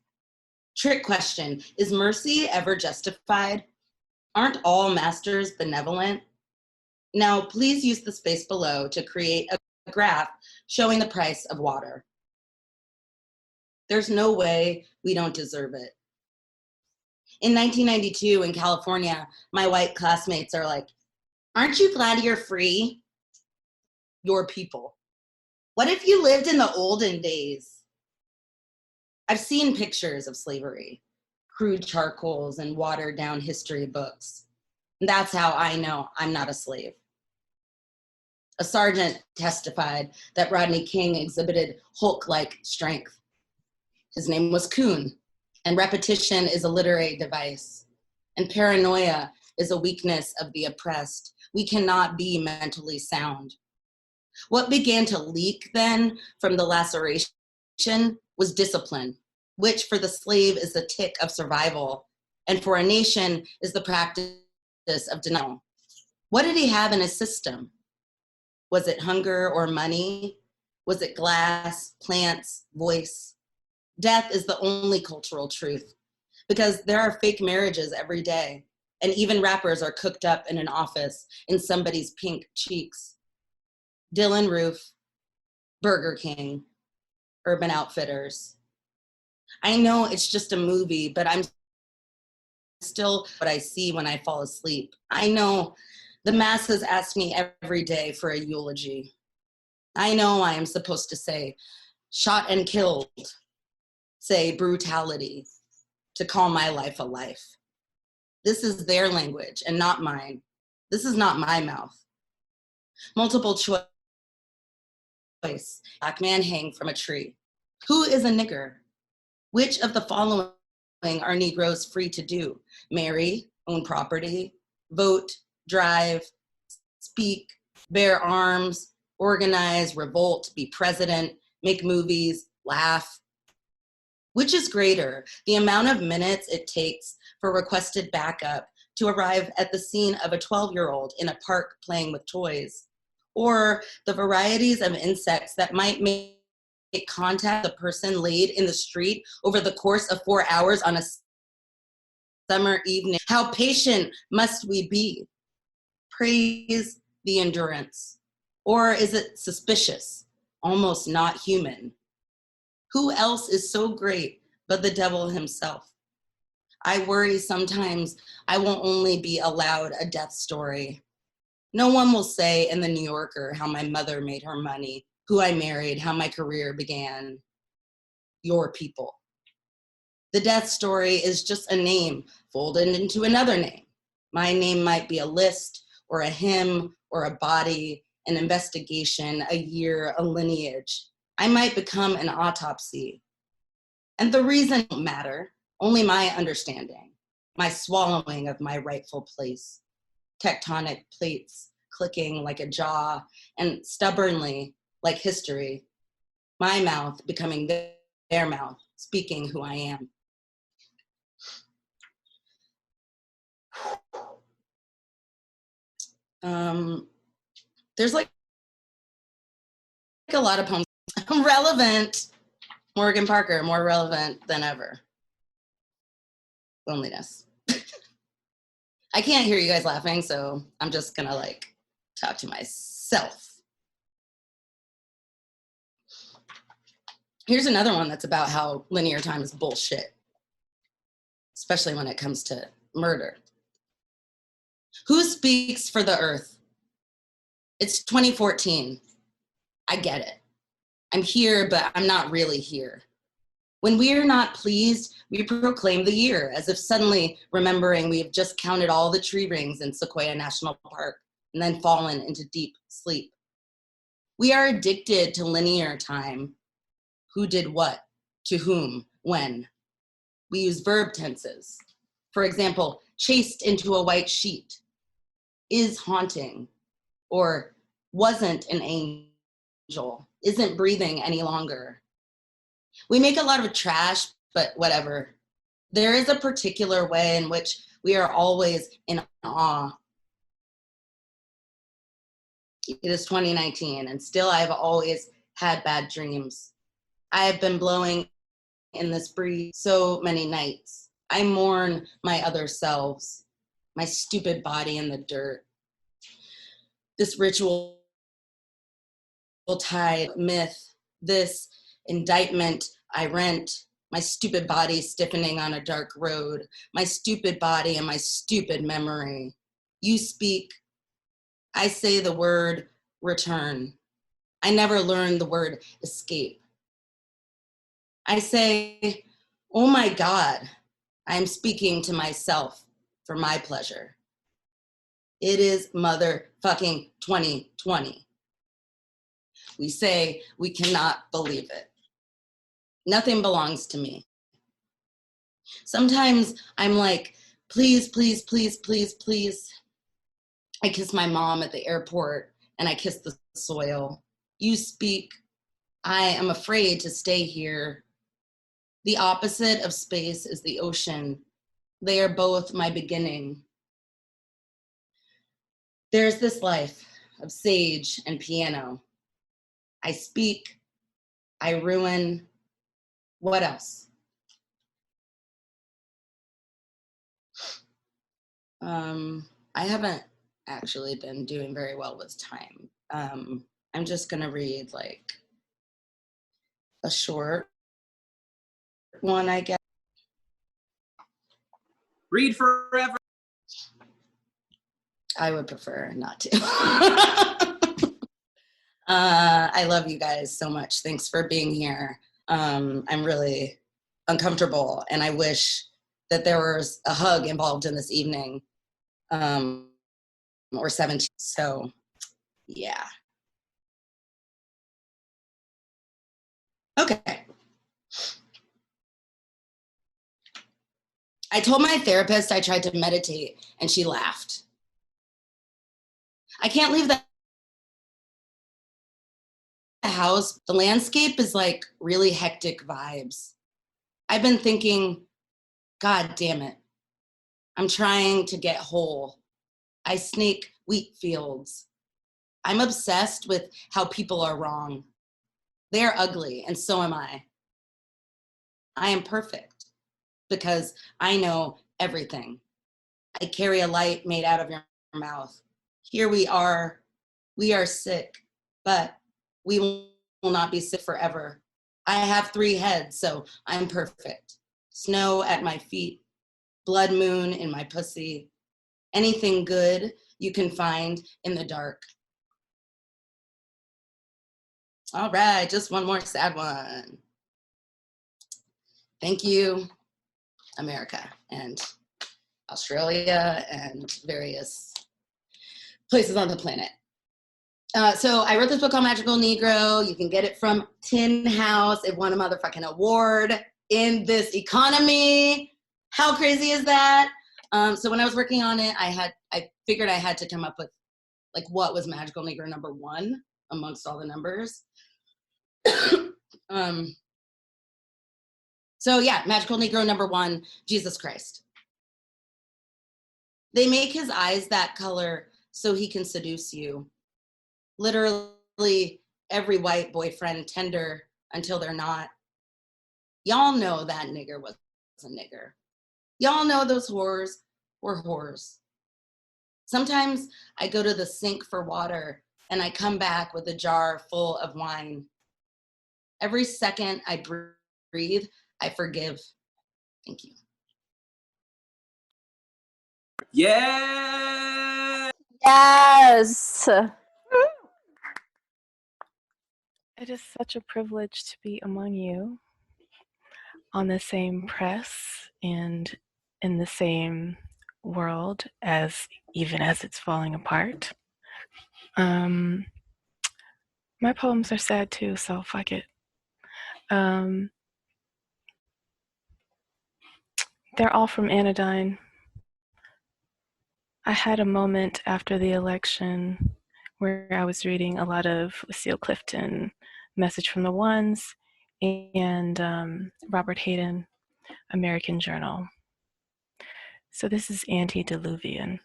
Speaker 5: Trick question, is mercy ever justified? Aren't all masters benevolent? Now, please use the space below to create a graph showing the price of water. There's no way we don't deserve it. In 1992 in California, my white classmates are like, aren't you glad you're free? Your people. What if you lived in the olden days? I've seen pictures of slavery, crude charcoals and watered down history books. And that's how I know I'm not a slave. A sergeant testified that Rodney King exhibited Hulk-like strength. His name was Coon, and repetition is a literary device, and paranoia is a weakness of the oppressed. We cannot be mentally sound. What began to leak then from the laceration was discipline, which for the slave is the tick of survival, and for a nation is the practice of denial. What did he have in his system? Was it hunger or money? Was it glass, plants, voice? Death is the only cultural truth, because there are fake marriages every day, and even rappers are cooked up in an office in somebody's pink cheeks. Dylan Roof, Burger King, Urban Outfitters. I know it's just a movie, but I'm still what I see when I fall asleep. I know the masses ask me every day for a eulogy. I know I am supposed to say shot and killed, say brutality, to call my life a life. This is their language and not mine. This is not my mouth. Multiple choice. Black man hang from a tree. Who is a nigger? Which of the following are Negroes free to do? Marry, own property, vote, drive, speak, bear arms, organize, revolt, be president, make movies, laugh. Which is greater, the amount of minutes it takes for requested backup to arrive at the scene of a 12-year-old in a park playing with toys, or the varieties of insects that might make contact the person laid in the street over the course of 4 hours on a summer evening? How patient must we be? Praise the endurance. Or is it suspicious, almost not human? Who else is so great but the devil himself? I worry sometimes I won't only be allowed a death story. No one will say in the New Yorker how my mother made her money, who I married, how my career began. Your people. The death story is just a name folded into another name. My name might be a list or a hymn or a body, an investigation, a year, a lineage. I might become an autopsy. And the reason won't matter, only my understanding, my swallowing of my rightful place. Tectonic plates clicking like a jaw, and stubbornly, like history, my mouth becoming their mouth, speaking who I am. There's like a lot of poems. Relevant. Morgan Parker, more relevant than ever. Loneliness. I can't hear you guys laughing, so I'm just gonna like talk to myself. Here's another one that's about how linear time is bullshit, especially when it comes to murder. Who speaks for the earth? It's 2014. I get it. I'm here, but I'm not really here. When we are not pleased, we proclaim the year, as if suddenly remembering we have just counted all the tree rings in Sequoia National Park and then fallen into deep sleep. We are addicted to linear time. Who did what, to whom, when. We use verb tenses. For example, chased into a white sheet, is haunting, or wasn't an angel, isn't breathing any longer. We make a lot of trash, but whatever. There is a particular way in which we are always in awe. It is 2019, and still I've always had bad dreams. I have been blowing in this breeze so many nights. I mourn my other selves, my stupid body in the dirt. This ritual tide myth, this indictment I rent, my stupid body stiffening on a dark road, my stupid body and my stupid memory. You speak, I say the word return. I never learned the word escape. I say, oh my God, I am speaking to myself for my pleasure. It is motherfucking 2020. We say we cannot believe it. Nothing belongs to me. Sometimes I'm like, please, please, please, please, please. I kiss my mom at the airport and I kiss the soil. You speak. I am afraid to stay here. The opposite of space is the ocean. They are both my beginning. There's this life of sage and piano. I speak, I ruin. What else? I haven't actually been doing very well with time. I'm just gonna read like a short one, I guess.
Speaker 3: Read forever.
Speaker 5: I would prefer not to. I love you guys so much. Thanks for being here. I'm really uncomfortable, and I wish that there was a hug involved in this evening, or 17. So, yeah. Okay. I told my therapist I tried to meditate, and she laughed. I can't leave the house. The landscape is like really hectic vibes. I've been thinking, God damn it. I'm trying to get whole. I snake wheat fields. I'm obsessed with how people are wrong. They're ugly, and so am I. I am perfect because I know everything. I carry a light made out of your mouth. Here we are sick, but we will not be sick forever. I have 3 heads, so I'm perfect. Snow at my feet, blood moon in my pussy, anything good you can find in the dark. All right, just one more sad one. Thank you, America and Australia and various places on the planet. So I wrote this book called Magical Negro. You can get it from Tin House. It won a motherfucking award in this economy. How crazy is that? So when I was working on it, I figured I had to come up with like what was Magical Negro number 1 amongst all the numbers. So yeah, Magical Negro number 1, Jesus Christ. They make his eyes that color so he can seduce you. Literally every white boyfriend tender until they're not. Y'all know that nigger was a nigger. Y'all know those whores were whores. Sometimes I go to the sink for water and I come back with a jar full of wine. Every second I breathe, I forgive. Thank you.
Speaker 3: Yeah.
Speaker 4: Yes.
Speaker 6: It is such a privilege to be among you on the same press and in the same world as even as it's falling apart. My poems are sad too, so fuck it. They're all from Anodyne. I had a moment after the election where I was reading a lot of Lucille Clifton, Message from the Ones, and Robert Hayden, American Journal. So this is Antediluvian.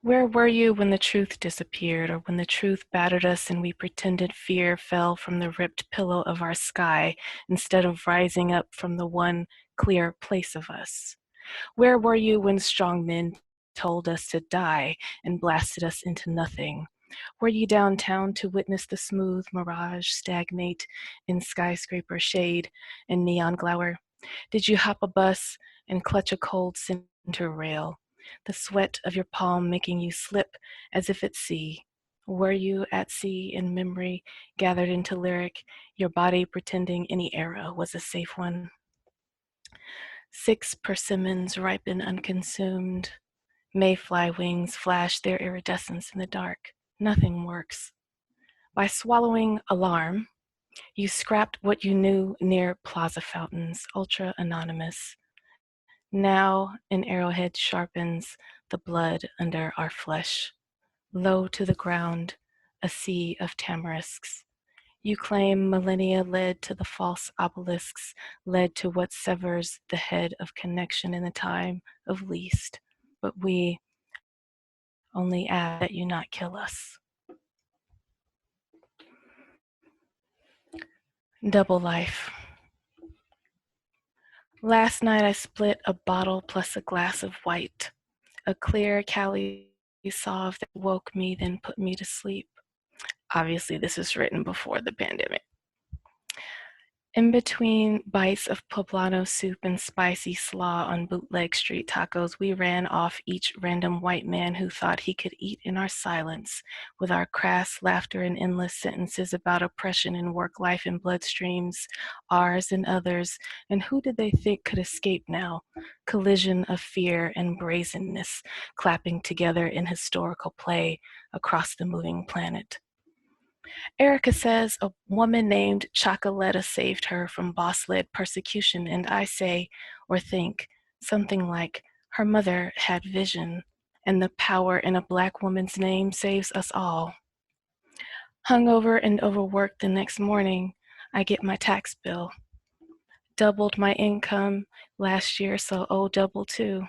Speaker 6: Where were you when the truth disappeared, or when the truth battered us and we pretended fear fell from the ripped pillow of our sky instead of rising up from the one clear place of us? Where were you when strong men told us to die and blasted us into nothing? Were you downtown to witness the smooth mirage stagnate in skyscraper shade and neon glower? Did you hop a bus and clutch a cold center rail, the sweat of your palm making you slip as if at sea? Were you at sea in memory, gathered into lyric, your body pretending any era was a safe one? 6 persimmons ripen unconsumed. Mayfly wings flash their iridescence in the dark. Nothing works. By swallowing alarm, you scrapped what you knew near plaza fountains, ultra anonymous. Now an arrowhead sharpens the blood under our flesh. Low to the ground, a sea of tamarisks. You claim millennia led to the false obelisks, led to what severs the head of connection in the time of least. But we only ask that you not kill us. Double life. Last night I split a bottle plus a glass of white, a clear Cali Sauv that woke me, then put me to sleep. Obviously, this was written before the pandemic. In between bites of poblano soup and spicy slaw on bootleg street tacos, we ran off each random white man who thought he could eat in our silence, with our crass laughter and endless sentences about oppression in work life and bloodstreams, ours and others, and who did they think could escape now? Collision of fear and brazenness, clapping together in historical play across the moving planet. Erica says a woman named Chocoletta saved her from boss-led persecution, and I say, or think, something like, her mother had vision, and the power in a Black woman's name saves us all. Hungover and overworked the next morning, I get my tax bill. Doubled my income last year, so owe double too.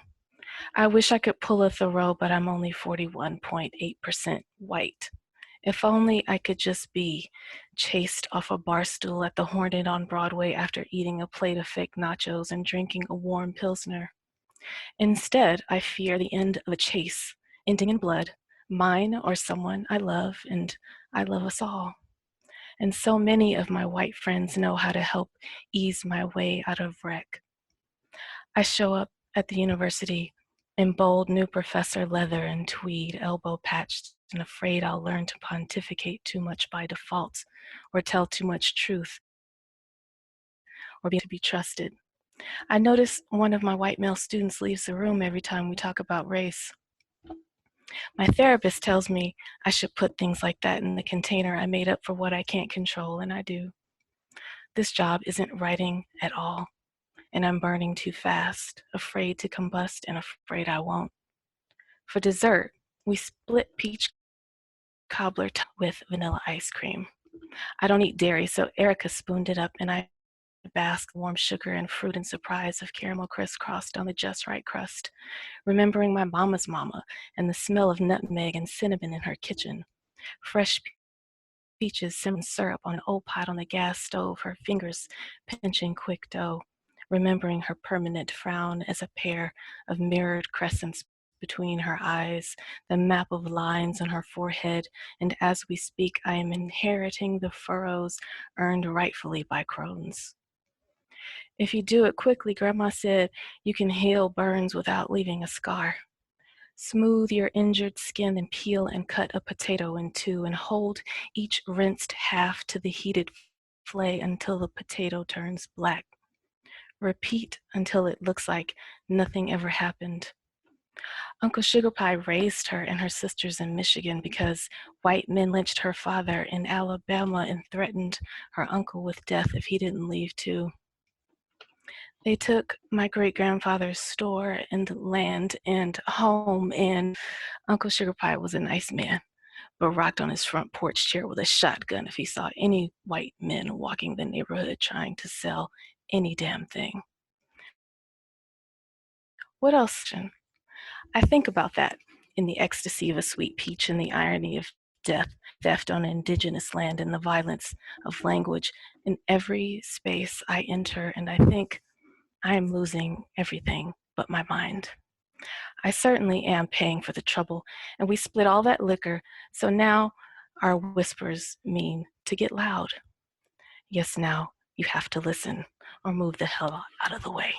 Speaker 6: I wish I could pull a Thoreau, but I'm only 41.8% white. If only I could just be chased off a bar stool at the Hornet on Broadway after eating a plate of fake nachos and drinking a warm Pilsner. Instead, I fear the end of a chase, ending in blood, mine or someone I love, and I love us all. And so many of my white friends know how to help ease my way out of wreck. I show up at the university in bold new professor leather and tweed, elbow patched, and afraid I'll learn to pontificate too much by default, or tell too much truth, or be to be trusted. I notice one of my white male students leaves the room every time we talk about race. My therapist tells me I should put things like that in the container I made up for what I can't control, and I do. This job isn't writing at all, and I'm burning too fast, afraid to combust and afraid I won't. For dessert, we split peach cobbler with vanilla ice cream. I don't eat dairy, so Erica spooned it up, and I basked warm sugar and fruit and surprise of caramel crisscrossed on the just right crust, remembering my mama's mama and the smell of nutmeg and cinnamon in her kitchen. Fresh peaches simmering syrup on an old pot on the gas stove, her fingers pinching quick dough, remembering her permanent frown as a pair of mirrored crescents between her eyes, the map of lines on her forehead, and as we speak, I am inheriting the furrows earned rightfully by crones. If you do it quickly, Grandma said, you can heal burns without leaving a scar. Smooth your injured skin and peel and cut a potato in two and hold each rinsed half to the heated flay until the potato turns black. Repeat until it looks like nothing ever happened. Uncle Sugar Pie raised her and her sisters in Michigan because white men lynched her father in Alabama and threatened her uncle with death if he didn't leave too. They took my great-grandfather's store and land and home, and Uncle Sugar Pie was a nice man, but rocked on his front porch chair with a shotgun if he saw any white men walking the neighborhood trying to sell any damn thing. What else? I think about that in the ecstasy of a sweet peach, in the irony of death, theft on indigenous land, and the violence of language. In every space I enter, and I think I am losing everything but my mind. I certainly am paying for the trouble, and we split all that liquor, so now our whispers mean to get loud. Yes, now you have to listen or move the hell out of the way.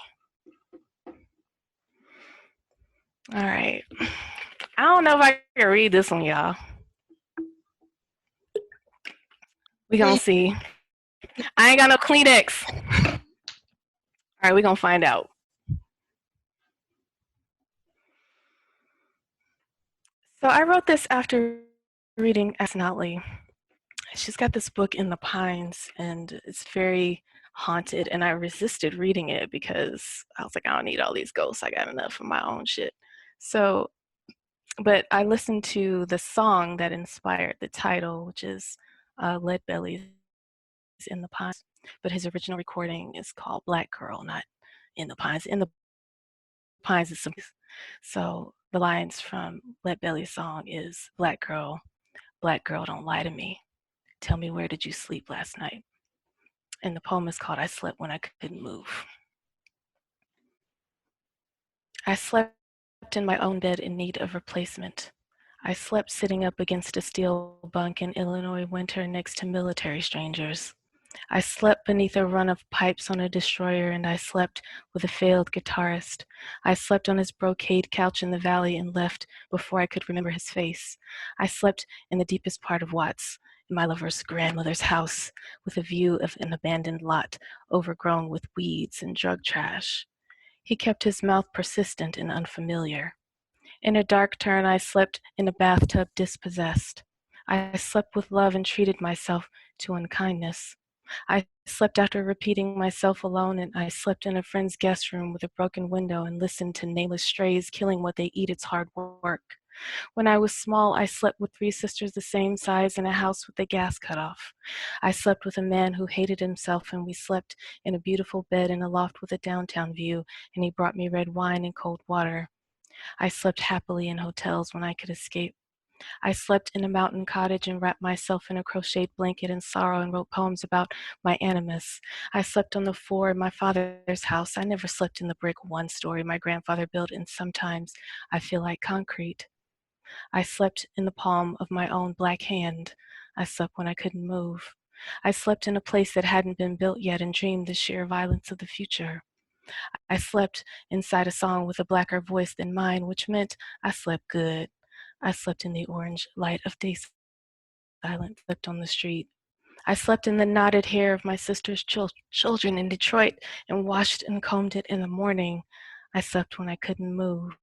Speaker 6: All right. I don't know if I can read this one, y'all. We gonna see. I ain't got no Kleenex. All right, we gonna find out. So I wrote this after reading S. Notley. She's got this book In the Pines, and it's very haunted, and I resisted reading it because I was like, I don't need all these ghosts. I got enough of my own shit. So, but I listened to the song that inspired the title, which is Leadbelly's In the Pines, but his original recording is called Black Girl, not In the Pines. In the Pines is some. So the lines from Leadbelly's song is black girl, don't lie to me. Tell me, where did you sleep last night? And the poem is called I Slept When I Couldn't Move. I slept in my own bed in need of replacement. I slept sitting up against a steel bunk in Illinois winter next to military strangers. I slept beneath a run of pipes on a destroyer, and I slept with a failed guitarist. I slept on his brocade couch in the valley and left before I could remember his face. I slept in the deepest part of Watts, in my lover's grandmother's house, with a view of an abandoned lot overgrown with weeds and drug trash. He kept his mouth persistent and unfamiliar. In a dark turn, I slept in a bathtub dispossessed. I slept with love and treated myself to unkindness. I slept after repeating myself alone, and I slept in a friend's guest room with a broken window and listened to nameless strays killing what they eat. It's hard work. When I was small, I slept with 3 sisters the same size in a house with the gas cut off. I slept with a man who hated himself, and we slept in a beautiful bed in a loft with a downtown view, and he brought me red wine and cold water. I slept happily in hotels when I could escape. I slept in a mountain cottage and wrapped myself in a crocheted blanket in sorrow and wrote poems about my animus. I slept on the floor in my father's house. I never slept in the brick one-story my grandfather built, and sometimes I feel like concrete. I slept in the palm of my own black hand. I slept when I couldn't move. I slept in a place that hadn't been built yet and dreamed the sheer violence of the future. I slept inside a song with a blacker voice than mine, which meant I slept good. I slept in the orange light of day silence, slept on the street. I slept in the knotted hair of my sister's children in Detroit and washed and combed it in the morning. I slept when I couldn't move.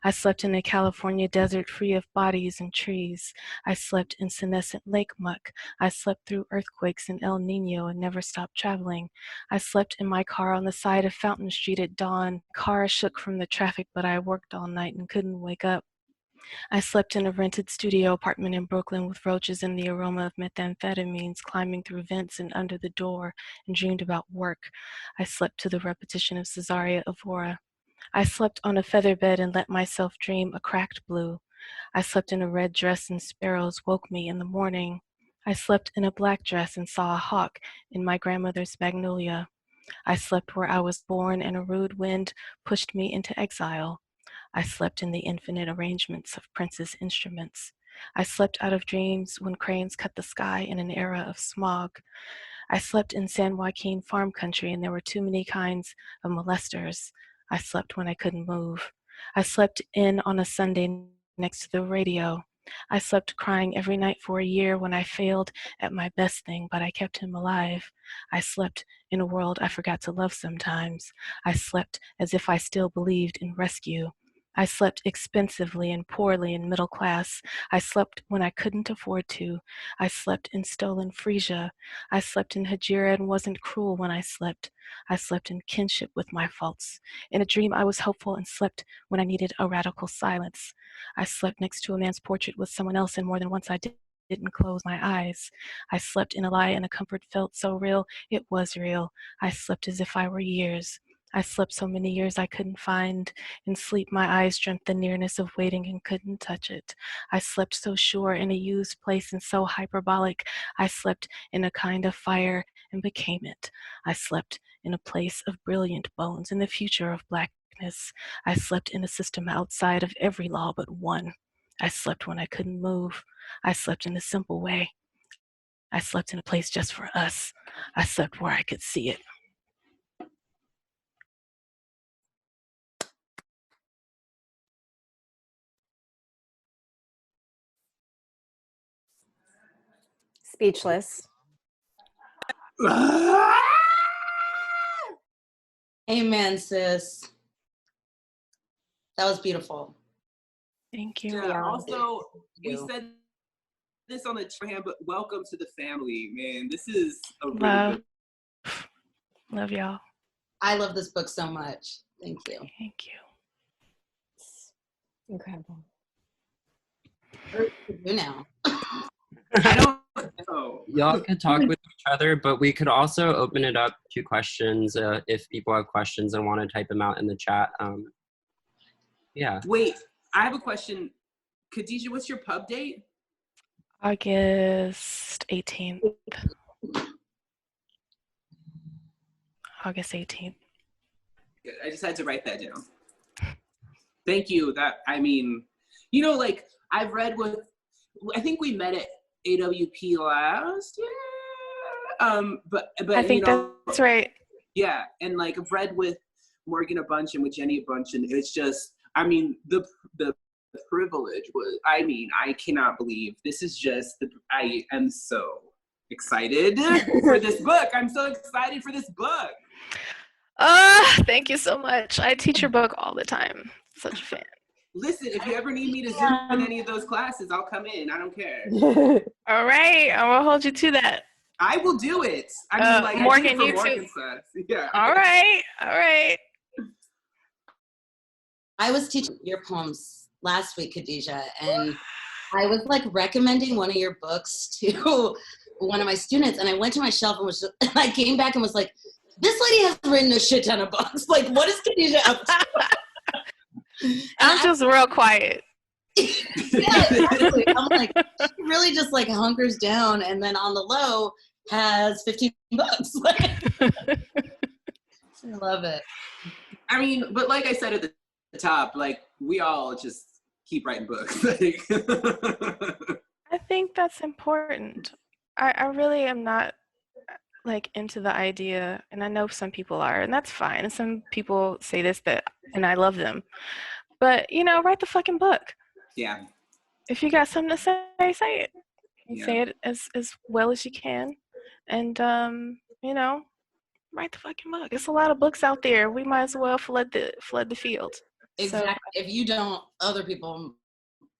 Speaker 6: I slept in a California desert free of bodies and trees. I slept in senescent lake muck. I slept through earthquakes in El Nino and never stopped traveling. I slept in my car on the side of Fountain Street at dawn. The car shook from the traffic, but I worked all night and couldn't wake up. I slept in a rented studio apartment in Brooklyn with roaches and the aroma of methamphetamines climbing through vents and under the door, and dreamed about work. I slept to the repetition of Cesaria Evora. I slept on a feather bed and let myself dream a cracked blue. I slept in a red dress and sparrows woke me in the morning. I slept in a black dress and saw a hawk in my grandmother's magnolia. I slept where I was born and a rude wind pushed me into exile. I slept in the infinite arrangements of Prince's instruments. I slept out of dreams when cranes cut the sky in an era of smog. I slept in San Joaquin farm country and there were too many kinds of molesters. I slept when I couldn't move. I slept in on a Sunday next to the radio. I slept crying every night for a year when I failed at my best thing, but I kept him alive. I slept in a world I forgot to love sometimes. I slept as if I still believed in rescue. I slept expensively and poorly in middle class. I slept when I couldn't afford to. I slept in stolen Frisia. I slept in Hajira and wasn't cruel when I slept. I slept in kinship with my faults. In a dream I was hopeful and slept when I needed a radical silence. I slept next to a man's portrait with someone else, and more than once I didn't close my eyes. I slept in a lie and a comfort felt so real, it was real. I slept as if I were years. I slept so many years I couldn't find. In sleep my eyes dreamt the nearness of waiting and couldn't touch it. I slept so sure in a used place and so hyperbolic. I slept in a kind of fire and became it. I slept in a place of brilliant bones in the future of blackness. I slept in a system outside of every law but one. I slept when I couldn't move. I slept in a simple way. I slept in a place just for us. I slept where I could see it.
Speaker 4: Speechless.
Speaker 5: Amen, sis. That was beautiful.
Speaker 6: Thank you.
Speaker 3: Yeah, also, we
Speaker 5: You.
Speaker 3: said this on the Instagram, but welcome to the family, man. This is a really
Speaker 6: Love.
Speaker 3: good.
Speaker 6: Love y'all.
Speaker 5: I love this book so much. Thank you.
Speaker 6: Thank you.
Speaker 4: Incredible.
Speaker 5: What do you do now?
Speaker 3: I don't know.
Speaker 8: Y'all could talk with each other, but we could also open it up to questions if people have questions and want to type them out in the chat. Yeah.
Speaker 3: Wait, I have a question. Khadijah, what's your pub date?
Speaker 6: August 18th. August 18th.
Speaker 3: Good. I just had to write that down. Thank you. I mean, you know, like I've read with, I think we met at AWP last year. But
Speaker 6: I think
Speaker 3: you know,
Speaker 6: that's right.
Speaker 3: Yeah, and like I've read with Morgan a bunch and with Jenny a bunch, and it's just, I mean, the privilege was, I mean, I cannot believe this is just, I am so excited for this book. I'm so excited for this book.
Speaker 6: Thank you so much. I teach your book all the time. Such a fan.
Speaker 3: Listen, if you ever need me to Zoom in any of those classes, I'll come in. I don't care.
Speaker 6: All right, I will hold you to that.
Speaker 3: I will do it. I mean, like
Speaker 6: Morgan,
Speaker 3: I did it
Speaker 6: you
Speaker 3: for Morgan's
Speaker 6: too.
Speaker 3: class. Yeah.
Speaker 6: All right.
Speaker 5: I was teaching your poems last week, Khadijah, and I was like recommending one of your books to one of my students, and I went to my shelf and I came back and was like, this lady has written a shit ton of books. Like, what is Khadijah up to?
Speaker 6: I'm just real quiet.
Speaker 5: Yeah, exactly. I'm like, she really just like hunkers down and then on the low has 15 books. I love it.
Speaker 3: I mean, but like I said at the top, like we all just keep writing books.
Speaker 6: I think that's important. I really am not like into the idea, and I know some people are, and that's fine. And some people say this, and I love them. But you know, write the fucking book.
Speaker 3: Yeah.
Speaker 6: If you got something to say, say it.
Speaker 3: Yeah.
Speaker 6: Say it as well as you can, and you know, write the fucking book. There's a lot of books out there. We might as well flood the field.
Speaker 5: Exactly. So, if you don't, other people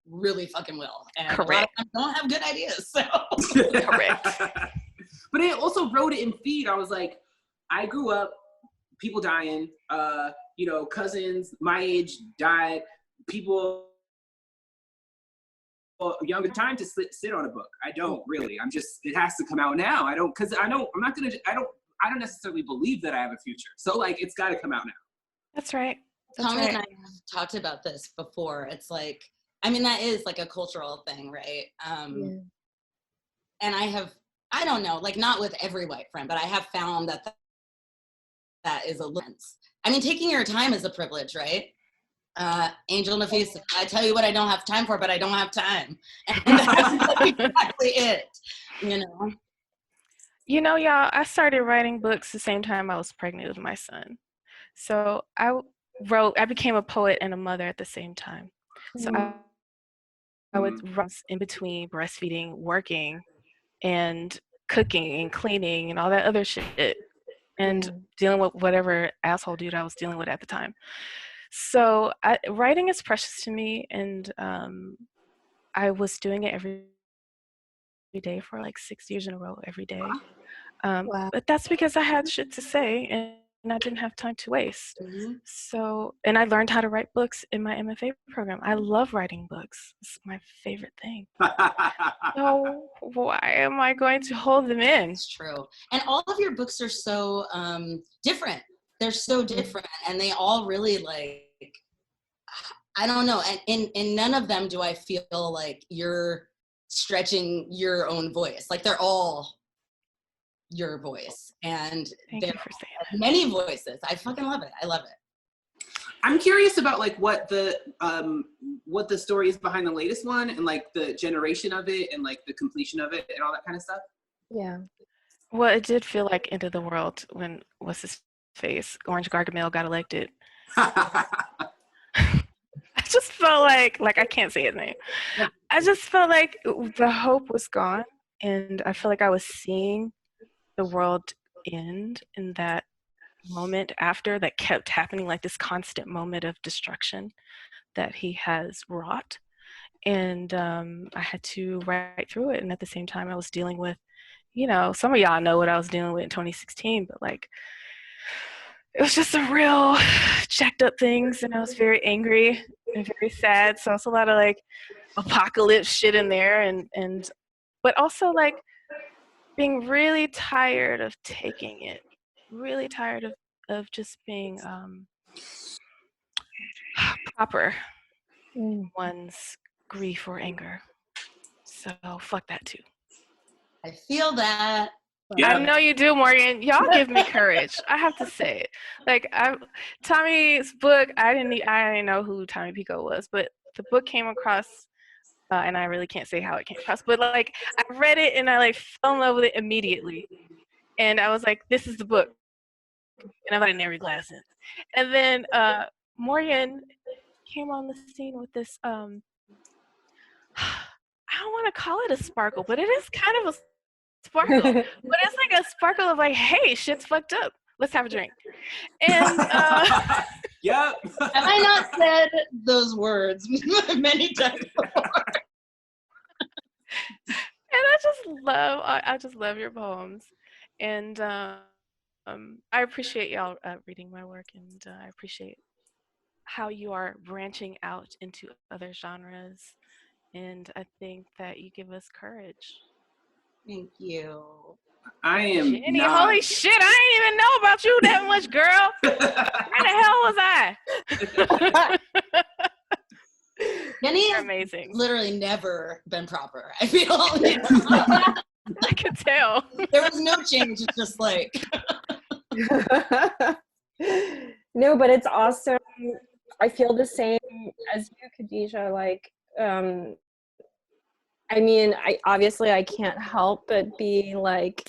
Speaker 5: really fucking will. And
Speaker 6: correct.
Speaker 5: A lot of them don't have good ideas. So
Speaker 6: correct.
Speaker 3: But I also wrote it in feed. I was like, I grew up, people dying, you know, cousins my age died, people younger, time to sit on a book. I don't really. I'm just, it has to come out now. I don't necessarily believe that I have a future. So like, it's got to come out now.
Speaker 6: That's right.
Speaker 5: Tommy and I have talked about this before. It's like, I mean, that is like a cultural thing, right? And I don't know, like not with every white friend, but I have found that is a lens. I mean, taking your time is a privilege, right? Angel Nafis, I tell you what I don't have time for, but I don't have time. And that's exactly it, you know?
Speaker 6: You know, y'all, I started writing books the same time I was pregnant with my son. So I became a poet and a mother at the same time. So I would run in between breastfeeding, working, and cooking and cleaning and all that other shit, and dealing with whatever asshole dude I was dealing with at the time. So writing is precious to me, and I was doing it every day for like 6 years in a row, every day. But that's because I had shit to say, and I didn't have time to waste. So, and I learned how to write books in my MFA program. I love writing books. It's my favorite thing. So why am I going to hold them in?
Speaker 5: It's true. And all of your books are so different. they're so different, and they all really like, I don't know, and in none of them do I feel like you're stretching your own voice. Like they're all your voice, and
Speaker 6: Thank
Speaker 5: there
Speaker 6: you for saying
Speaker 5: are many voices. I fucking love it. I love it.
Speaker 3: I'm curious about like what the story is behind the latest one, and like the generation of it, and like the completion of it, and all that kind of stuff.
Speaker 4: Yeah.
Speaker 6: Well, it did feel like End of the World when what's his face, Orange Gargamel, got elected. I just felt like I can't say his name. I just felt like the hope was gone, and I feel like I was seeing the world end in that moment after that kept happening, like this constant moment of destruction that he has wrought. And I had to write through it, and at the same time I was dealing with, you know, some of y'all know what I was dealing with in 2016, but like it was just some real jacked up things, and I was very angry and very sad. So it's a lot of like apocalypse shit in there, and but also like being really tired of taking it, really tired of just being proper in one's grief or anger. So fuck that too.
Speaker 5: I feel that.
Speaker 3: Yeah.
Speaker 6: I know you do, Morgan. Y'all give me courage. I have to say it. Like Tommy's book, I didn't know who Tommy Pico was, but the book came across, and I really can't say how it came across, but like I read it and I like fell in love with it immediately, and I was like, this is the book, and I've gotten every glass in. And then Morgan came on the scene with this. I don't want to call it a sparkle, but it is kind of a sparkle, but it's like a sparkle of like, hey, shit's fucked up, let's have a drink. And
Speaker 3: Yep.
Speaker 5: Have I not said those words many times before?
Speaker 6: And I just love your poems, and I appreciate y'all reading my work, and I appreciate how you are branching out into other genres, and I think that you give us courage.
Speaker 5: Thank you.
Speaker 3: I am
Speaker 6: Jenny,
Speaker 3: not.
Speaker 6: holy shit, I didn't even know about you that much, girl. Where the hell was I?
Speaker 5: Jenny
Speaker 6: You're
Speaker 5: has
Speaker 6: amazing.
Speaker 5: literally never been proper. I feel.
Speaker 6: I can tell.
Speaker 5: There was no change. It's just like.
Speaker 4: No, but it's awesome. I feel the same as you, Khadijah. Like, I mean, I can't help but be like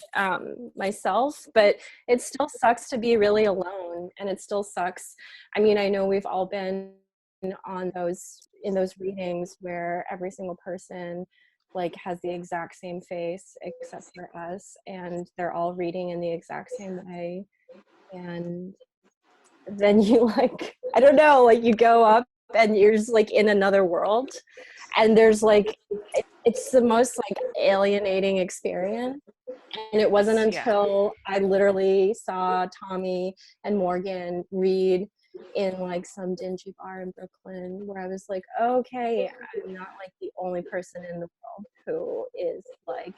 Speaker 4: myself, but it still sucks to be really alone, and it still sucks. I mean, I know we've all been in those readings where every single person like has the exact same face except for us, and they're all reading in the exact same way, and then you like, I don't know, like you go up and you're just like in another world, and there's like it's the most like alienating experience. And it wasn't until I literally saw Tommy and Morgan read in like some dingy bar in Brooklyn where I was like, okay, I'm not like the only person in the world who is like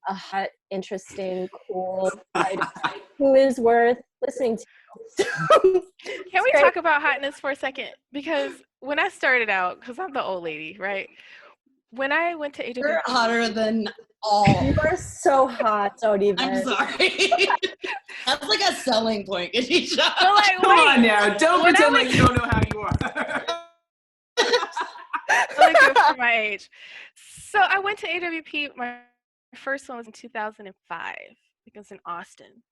Speaker 4: a hot, interesting, cool writer who is worth listening to.
Speaker 6: Can we talk about hotness for a second? Because when I started out, because I'm the old lady, right? When I went to AWP,
Speaker 5: You're hotter than all.
Speaker 4: You are so hot, don't even.
Speaker 5: I'm sorry. That's like a selling point, Khadijah.
Speaker 6: So like,
Speaker 3: Come on now, don't pretend like you don't know how you are.
Speaker 6: Really good for my age. So I went to AWP. My first one was in 2005. It was in Austin.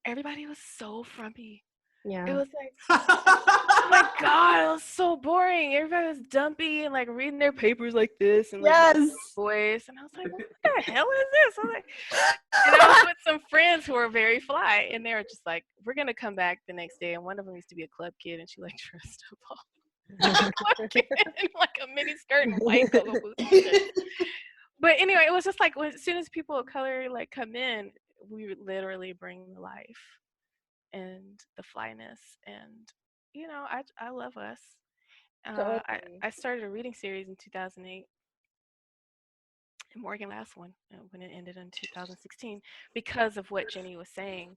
Speaker 6: Everybody was so frumpy.
Speaker 4: Yeah.
Speaker 6: It was like, oh my God, it was so boring. Everybody was dumpy and like reading their papers like this and like voice. And I was like, what the hell is this? I was like, and I was with some friends who were very fly, and they were just like, we're gonna come back the next day. And one of them used to be a club kid, and she like dressed up all club kid in like a mini skirt and white Gobbo boots. But anyway, it was just like as soon as people of color like come in, we would literally bring the life and the flyness, and you know, I love us. I started a reading series in 2008, and Morgan last one when it ended in 2016 because of what Jenny was saying,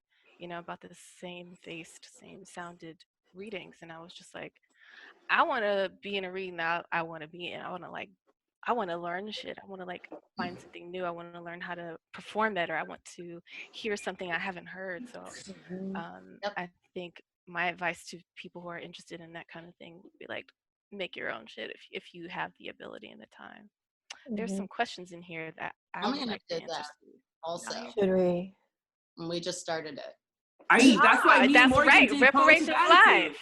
Speaker 6: about the same faced, same sounded readings. And I was just like, I want to be in a reading that I want to be in. I want to learn shit. I want to find something new. I want to learn how to perform better. I want to hear something I haven't heard. So I think my advice to people who are interested in that kind of thing would be make your own shit if you have the ability and the time. There's some questions in here that I would like to answer.
Speaker 5: That also.
Speaker 4: Should we?
Speaker 5: And we just started it.
Speaker 3: That's why me and Morgan did Reparations Live.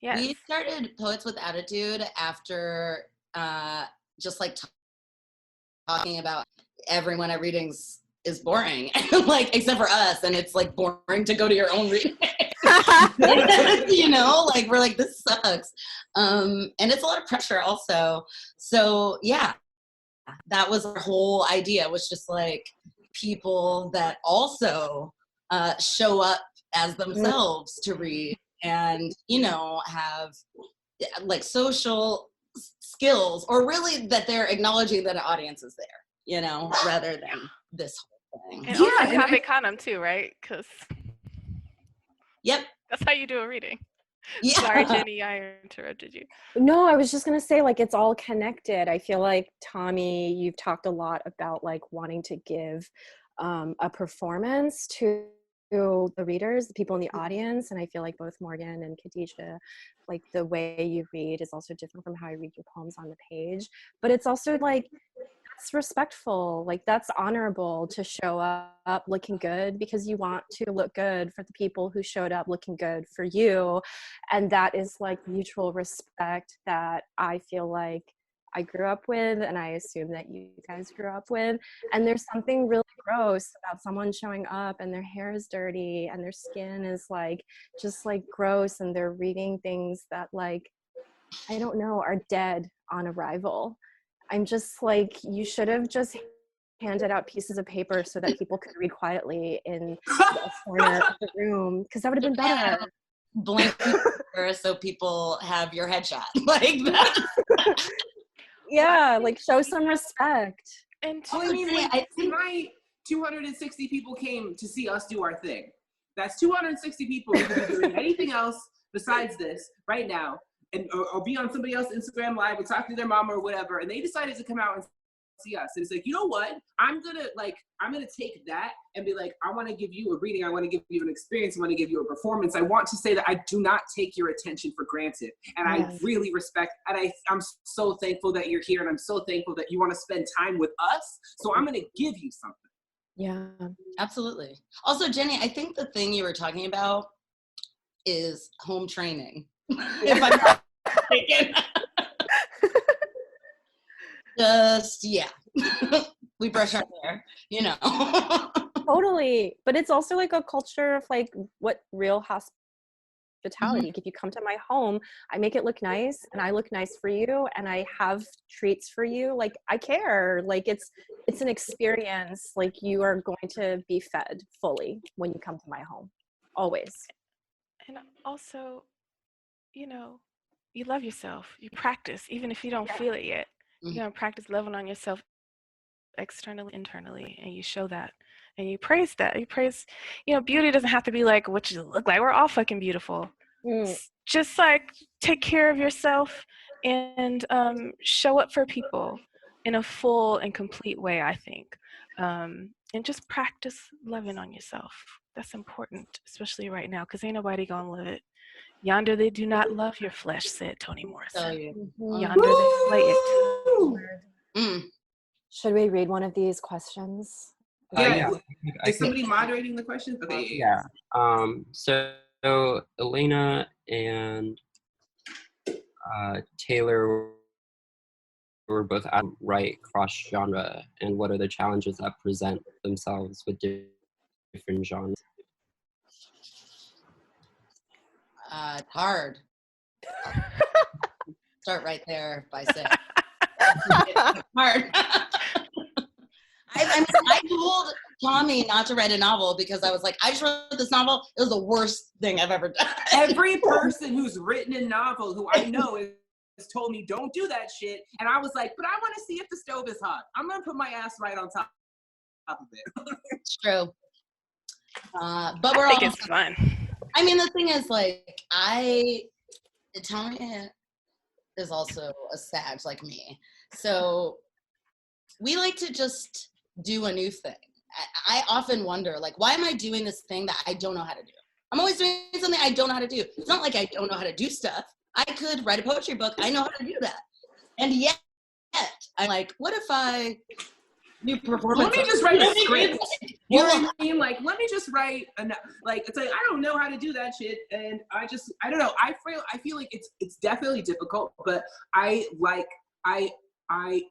Speaker 6: Yes.
Speaker 5: We started Poets with Attitude after just talking about everyone at readings is boring, except for us, and it's boring to go to your own reading. We're like, this sucks. And it's a lot of pressure also. So yeah, that was our whole idea, was just people that also show up as themselves to read and, have social skills, or really that they're acknowledging that an audience is there, rather than this whole thing.
Speaker 6: And also Kave Kanam too, right? Because
Speaker 5: yep,
Speaker 6: that's how you do a reading.
Speaker 5: Yeah.
Speaker 6: Sorry, Jenny, I interrupted you.
Speaker 4: No, I was just going to say, it's all connected. I feel like, Tommy, you've talked a lot about, wanting to give a performance to the readers, the people in the audience. And I feel like both Morgan and Khadijah, the way you read is also different from how I read your poems on the page. But it's also, that's respectful, that's honorable to show up looking good because you want to look good for the people who showed up looking good for you. And that is mutual respect that I feel like I grew up with, and I assume that you guys grew up with. And there's something really gross about someone showing up and their hair is dirty and their skin is just gross, and they're reading things that I don't know, are dead on arrival. I'm just you should have just handed out pieces of paper so that people could read quietly in the corner of the room, because that would have been better.
Speaker 5: Blank paper so people have your headshot that.
Speaker 4: Yeah, show some respect.
Speaker 6: And
Speaker 3: I think tonight 260 people came to see us do our thing. That's 260 people who could be doing anything else besides this right now. And or be on somebody else's Instagram Live or talk to their mama or whatever, and they decided to come out and see us. And it's you know what? I'm gonna take that and be I want to give you a reading. I want to give you an experience. I want to give you a performance. I want to say that I do not take your attention for granted, and I really respect. And I'm so thankful that you're here, and I'm so thankful that you want to spend time with us. So I'm gonna give you something.
Speaker 4: Yeah,
Speaker 5: absolutely. Also, Jenny, I think the thing you were talking about is home training. If I'm not mistaken. Just, we brush our hair,
Speaker 4: Totally. But it's also a culture of what real hospitality. If you come to my home, I make it look nice, and I look nice for you, and I have treats for you. I care. It's an experience. You are going to be fed fully when you come to my home, always.
Speaker 6: And also, you love yourself. You practice, even if you don't feel it yet. You're going to practice loving on yourself externally, internally, and you show that. And you praise that. You praise, beauty doesn't have to be what you look like. We're all fucking beautiful. Just take care of yourself and show up for people in a full and complete way, I think. And just practice loving on yourself. That's important, especially right now, because ain't nobody going to live it. Yonder they do not love your flesh, said Toni Morrison. Yonder they slay it.
Speaker 4: Should we read one of these questions?
Speaker 3: Is somebody moderating the questions? Okay.
Speaker 8: Yeah. So Elena and Taylor were both right cross-genre, and what are the challenges that present themselves with different genres?
Speaker 5: It's hard. Start right there by saying it's hard. I told Tommy not to write a novel because I was I just wrote this novel. It was the worst thing I've ever done.
Speaker 3: Every person who's written a novel who I know has told me don't do that shit, and I was but I want to see if the stove is hot. I'm gonna put my ass right on top of it.
Speaker 5: It's true. But we're
Speaker 6: I think
Speaker 5: all.
Speaker 6: it's fun.
Speaker 5: I mean, the thing is, like, Tommy is also a Sag like me, so we like to just do a new thing. I often wonder, like, why am I doing this thing that I don't know how to do? I'm always doing something I don't know how to do. It's not like I don't know how to do stuff. I could write a poetry book. I know how to do that. And yet, I'm like, what if I do performance?
Speaker 3: Let me just write a script. You know what I mean? Like, let me just write like, it's like, I don't know how to do that shit. And I don't know. I feel like it's definitely difficult, but I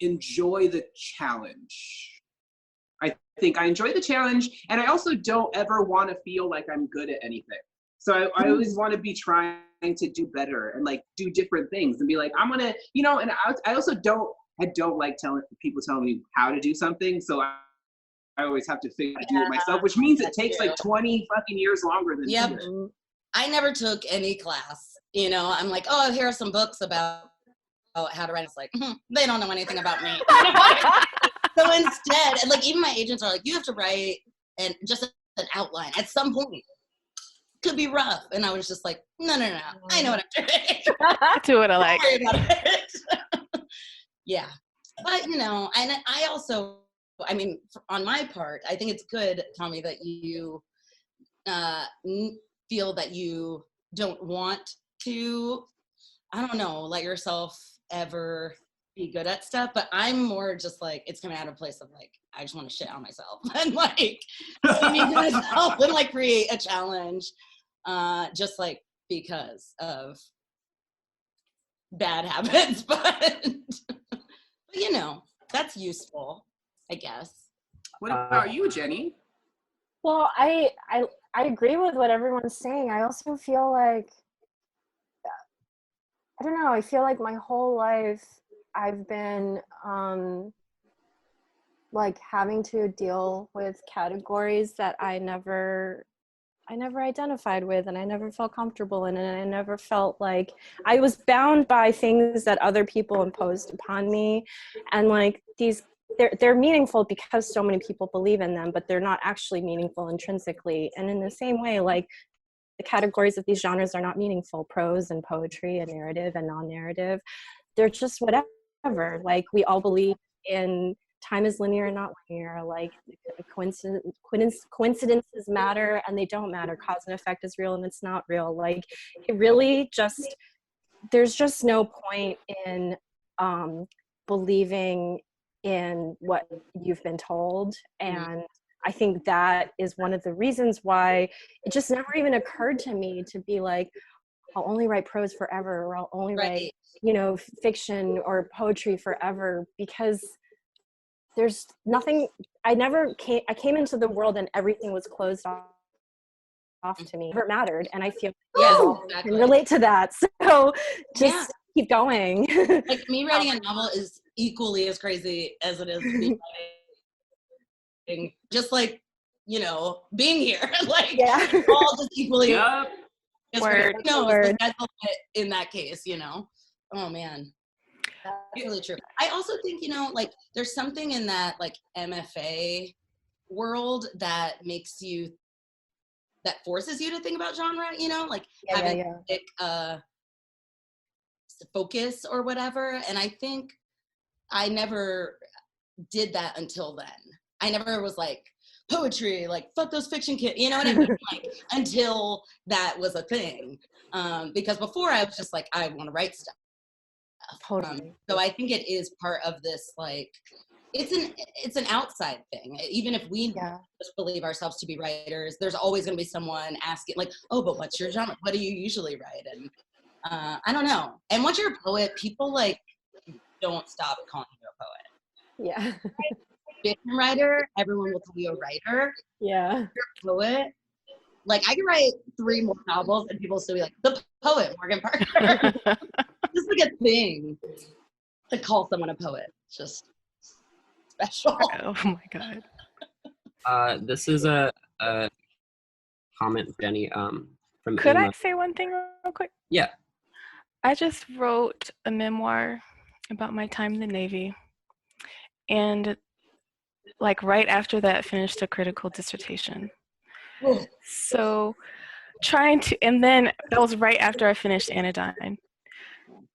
Speaker 3: enjoy the challenge. I think I enjoy the challenge, and I also don't ever want to feel like I'm good at anything. So I always want to be trying to do better and like do different things and be like, I'm gonna, you know. And I also don't like telling me how to do something. So I always have to figure out how to do it myself, which means it takes like 20 fucking years longer than.
Speaker 5: Yep. I never took any class. You know, I'm like, oh, here are some books about how to write. It's like, they don't know anything about me. So instead, and like even my agents are like, you have to write and just an outline at some point. Could be rough. And I was just like, no. I know what I'm doing.
Speaker 6: Do what I like.
Speaker 5: Don't worry about it. Yeah. But, you know, and I also, I mean, on my part, I think it's good, Tommy, that you feel that you don't want to, I don't know, let yourself ever be good at stuff. But I'm more just like, it's coming out of a place of like, I just want to shit on myself and like see myself and like create a challenge, just like because of bad habits. But you know, that's useful, I guess.
Speaker 3: What about you, Jenny?
Speaker 4: Well, I agree with what everyone's saying. I also feel like, I don't know, I feel like my whole life I've been like having to deal with categories that I never identified with, and I never felt comfortable in, and I never felt like I was bound by things that other people imposed upon me. And like they're meaningful because so many people believe in them, but they're not actually meaningful intrinsically. And in the same way, like the categories of these genres are not meaningful. Prose and poetry and narrative and non-narrative, they're just whatever. Like we all believe in time is linear and not linear. Like coincidences matter and they don't matter. Cause and effect is real and it's not real. Like it really just, there's just no point in believing in what you've been told. And I think that is one of the reasons why it just never even occurred to me to be like, I'll only write prose forever, or I'll only write, you know, fiction or poetry forever, because there's nothing. I came into the world and everything was closed off to me. It never mattered, and I feel I can relate to that. So just keep going.
Speaker 5: Like me writing a novel is equally as crazy as it is me writing, just like, you know, being here. Like all just equally.
Speaker 6: Word.
Speaker 5: No, that's in that case, you know. Oh man. That's really true. I also think, you know, like there's something in that like MFA world that forces you to think about genre, you know, like having a focus or whatever. And I think I never did that until then. I never was like, poetry, like fuck those fiction kids, you know what I mean? Like until that was a thing. Because before I was just like, I want to write stuff.
Speaker 4: Totally.
Speaker 5: So I think it is part of this, like, it's an outside thing. Even if we just believe ourselves to be writers, there's always going to be someone asking, like, oh, but what's your genre? What do you usually write? And I don't know. And once you're a poet, people like don't stop calling you a poet.
Speaker 4: Yeah.
Speaker 5: Fiction writer, everyone will call you a writer.
Speaker 4: Yeah.
Speaker 5: If you're a poet, like I could write 3 more novels and people will still be like, the poet, Morgan Parker. Just like a thing to call someone a poet. It's just special.
Speaker 6: Oh my God.
Speaker 8: This is a comment, Jenny, from
Speaker 6: Could
Speaker 8: Emma.
Speaker 6: I say one thing real quick?
Speaker 8: Yeah.
Speaker 6: I just wrote a memoir about my time in the Navy. And like right after that, finished a critical dissertation. So and then that was right after I finished Anodyne.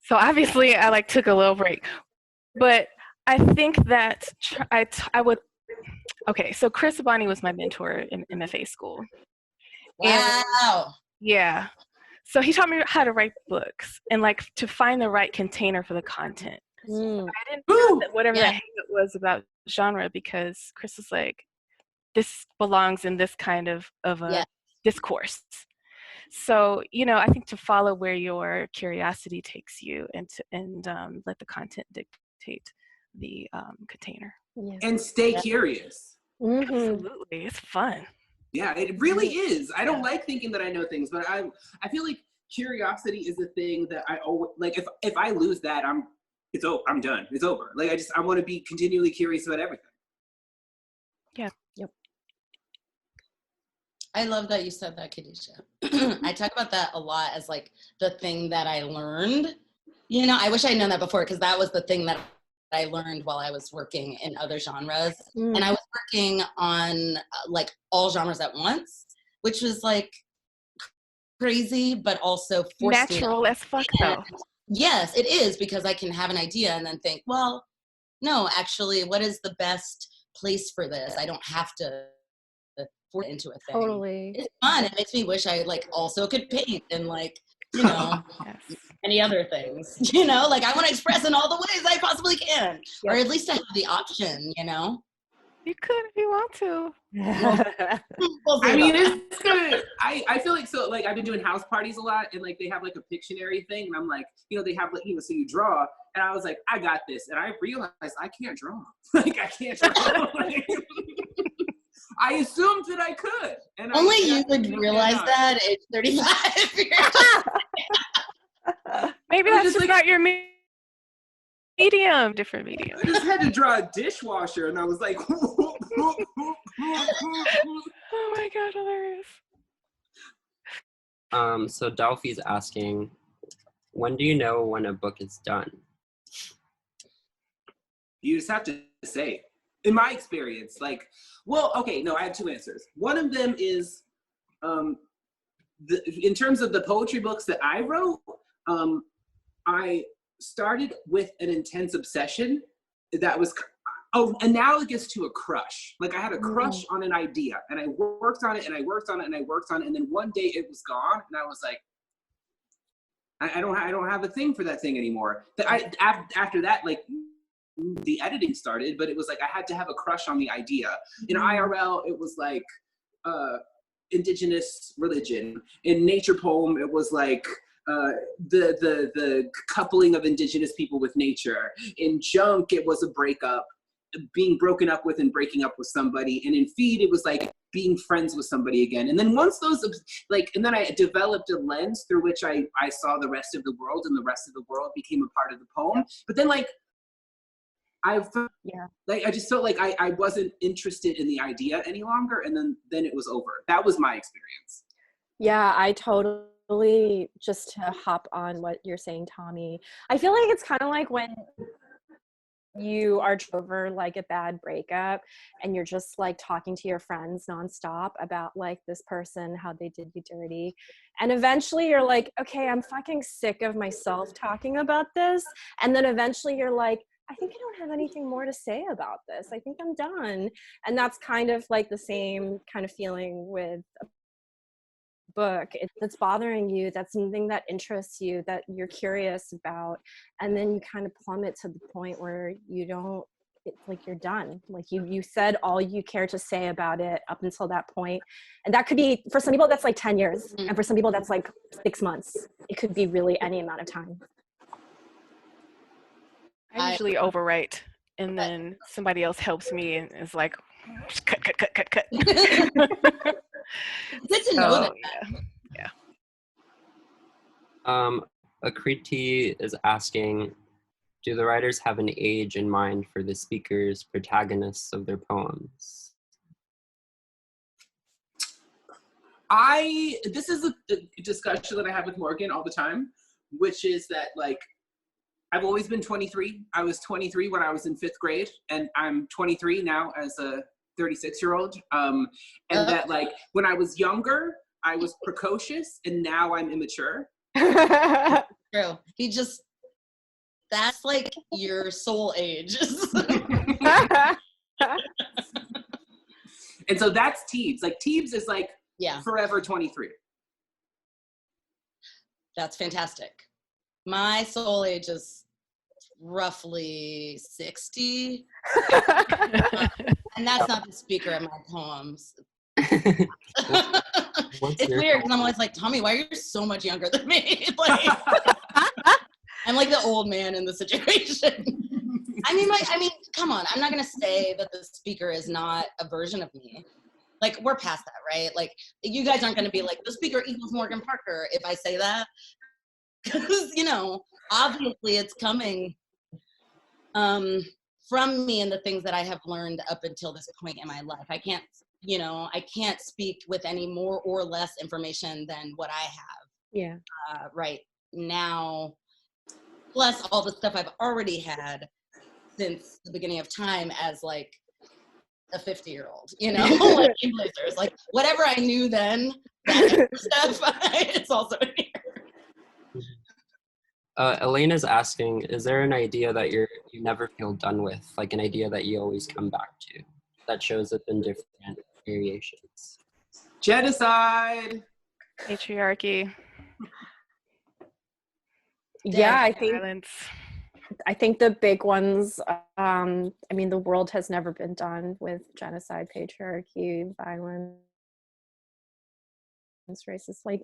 Speaker 6: So obviously I like took a little break, but I think that I would, okay, so Chris Abani was my mentor in MFA school.
Speaker 5: Wow.
Speaker 6: Yeah. So he taught me how to write books and like to find the right container for the content. I didn't know that whatever that hang-up was about genre, because Chris was like, this belongs in this kind of a discourse. So, you know, I think to follow where your curiosity takes you and let the content dictate the container.
Speaker 4: Yeah.
Speaker 3: And stay curious.
Speaker 6: Absolutely. It's fun.
Speaker 3: Yeah, it really is. I don't like thinking that I know things, but I feel like curiosity is a thing that I always, like, if I lose that, I'm done. It's over. Like, I want to be continually curious about everything.
Speaker 6: Yeah.
Speaker 4: Yep.
Speaker 5: I love that you said that, Khadijah. I talk about that a lot as like the thing that I learned. You know, I wish I'd known that before, because that was the thing that I learned while I was working in other genres. And I was working on like all genres at once, which was like crazy, but also forced
Speaker 6: natural as fuck though.
Speaker 5: Yes, it is, because I can have an idea and then think, well, no, actually, what is the best place for this? I don't have to force it into a thing.
Speaker 4: Totally.
Speaker 5: It's fun. It makes me wish I like also could paint and like, you know, any other things, you know, like I want to express in all the ways I possibly can, or at least I have the option, you know.
Speaker 6: You could if you want to.
Speaker 3: I mean, it's gonna, I feel like, so like I've been doing house parties a lot, and like they have like a Pictionary thing, and I'm like, you know, they have like, you know, so you draw, and I was like, I got this, and I realized I can't draw. Like I can't draw. I assumed that I could. And
Speaker 5: only you would realize that at 35 years.
Speaker 6: Maybe that's just like, not your medium, different medium.
Speaker 3: I just had to draw a dishwasher, and I was like,
Speaker 6: oh my God, hilarious.
Speaker 8: So Delphi's asking, when do you know when a book is done?
Speaker 3: You just have to say. In my experience, like, well, okay, no, I have two answers. One of them is, in terms of the poetry books that I wrote, I started with an intense obsession that was analogous to a crush. Like I had a crush on an idea, and I worked on it, and I worked on it, and I worked on it, and then one day it was gone, and I was like, I don't have a thing for that thing anymore. After that, like, the editing started, but it was like I had to have a crush on the idea. In IRL, it was like indigenous religion. In nature poem, it was like the coupling of indigenous people with nature. In junk, it was a breakup, being broken up with and breaking up with somebody. And in feed, it was like being friends with somebody again. And then once those, like, and then I developed a lens through which I saw the rest of the world, and the rest of the world became a part of the poem. But then, like, I just felt like I wasn't interested in the idea any longer, and then it was over. That was my experience.
Speaker 4: Yeah, I totally, just to hop on what you're saying, Tommy, I feel like it's kind of like when you are over like a bad breakup and you're just like talking to your friends nonstop about like this person, how they did you dirty. And eventually you're like, okay, I'm fucking sick of myself talking about this. And then eventually you're like, I think I don't have anything more to say about this. I think I'm done. And that's kind of like the same kind of feeling with a book that's bothering you, that's something that interests you, that you're curious about, and then you kind of plummet to the point where you don't, it's like you're done. Like you said all you care to say about it up until that point. And that could be, for some people that's like 10 years, and for some people that's like 6 months. It could be really any amount of time.
Speaker 6: I usually overwrite, and then somebody else helps me and is like, cut.
Speaker 5: Good to know that.
Speaker 6: Yeah.
Speaker 8: Akriti is asking, do the writers have an age in mind for the speakers, protagonists of their poems?
Speaker 3: This is a discussion that I have with Morgan all the time, which is that, like, I've always been 23. I was 23 when I was in 5th grade, and I'm 23 now as a 36-year-old. And that like when I was younger, I was precocious and now I'm immature.
Speaker 5: True. That's like your soul age.
Speaker 3: And so that's Teebs. Like Teebs is like forever 23.
Speaker 5: That's fantastic. My soul age is roughly 60. And that's not the speaker of my poems. It's weird because I'm always like, Tommy, why are you so much younger than me? Like, I'm like the old man in the situation. I mean, come on. I'm not gonna say that the speaker is not a version of me. Like, we're past that, right? Like, you guys aren't gonna be like, the speaker equals Morgan Parker if I say that. Because, you know, obviously it's coming from me and the things that I have learned up until this point in my life. I can't speak with any more or less information than what I have right now, plus all the stuff I've already had since the beginning of time as like a 50-year-old, you know, like influencers, like whatever I knew then, that stuff, it's also in here.
Speaker 8: Elena's asking, is there an idea that you never feel done with, like an idea that you always come back to, that shows up in different variations?
Speaker 3: Genocide.
Speaker 6: Patriarchy.
Speaker 4: Yeah,
Speaker 6: Violence.
Speaker 4: I think the big ones, I mean, the world has never been done with genocide, patriarchy, violence, racist, like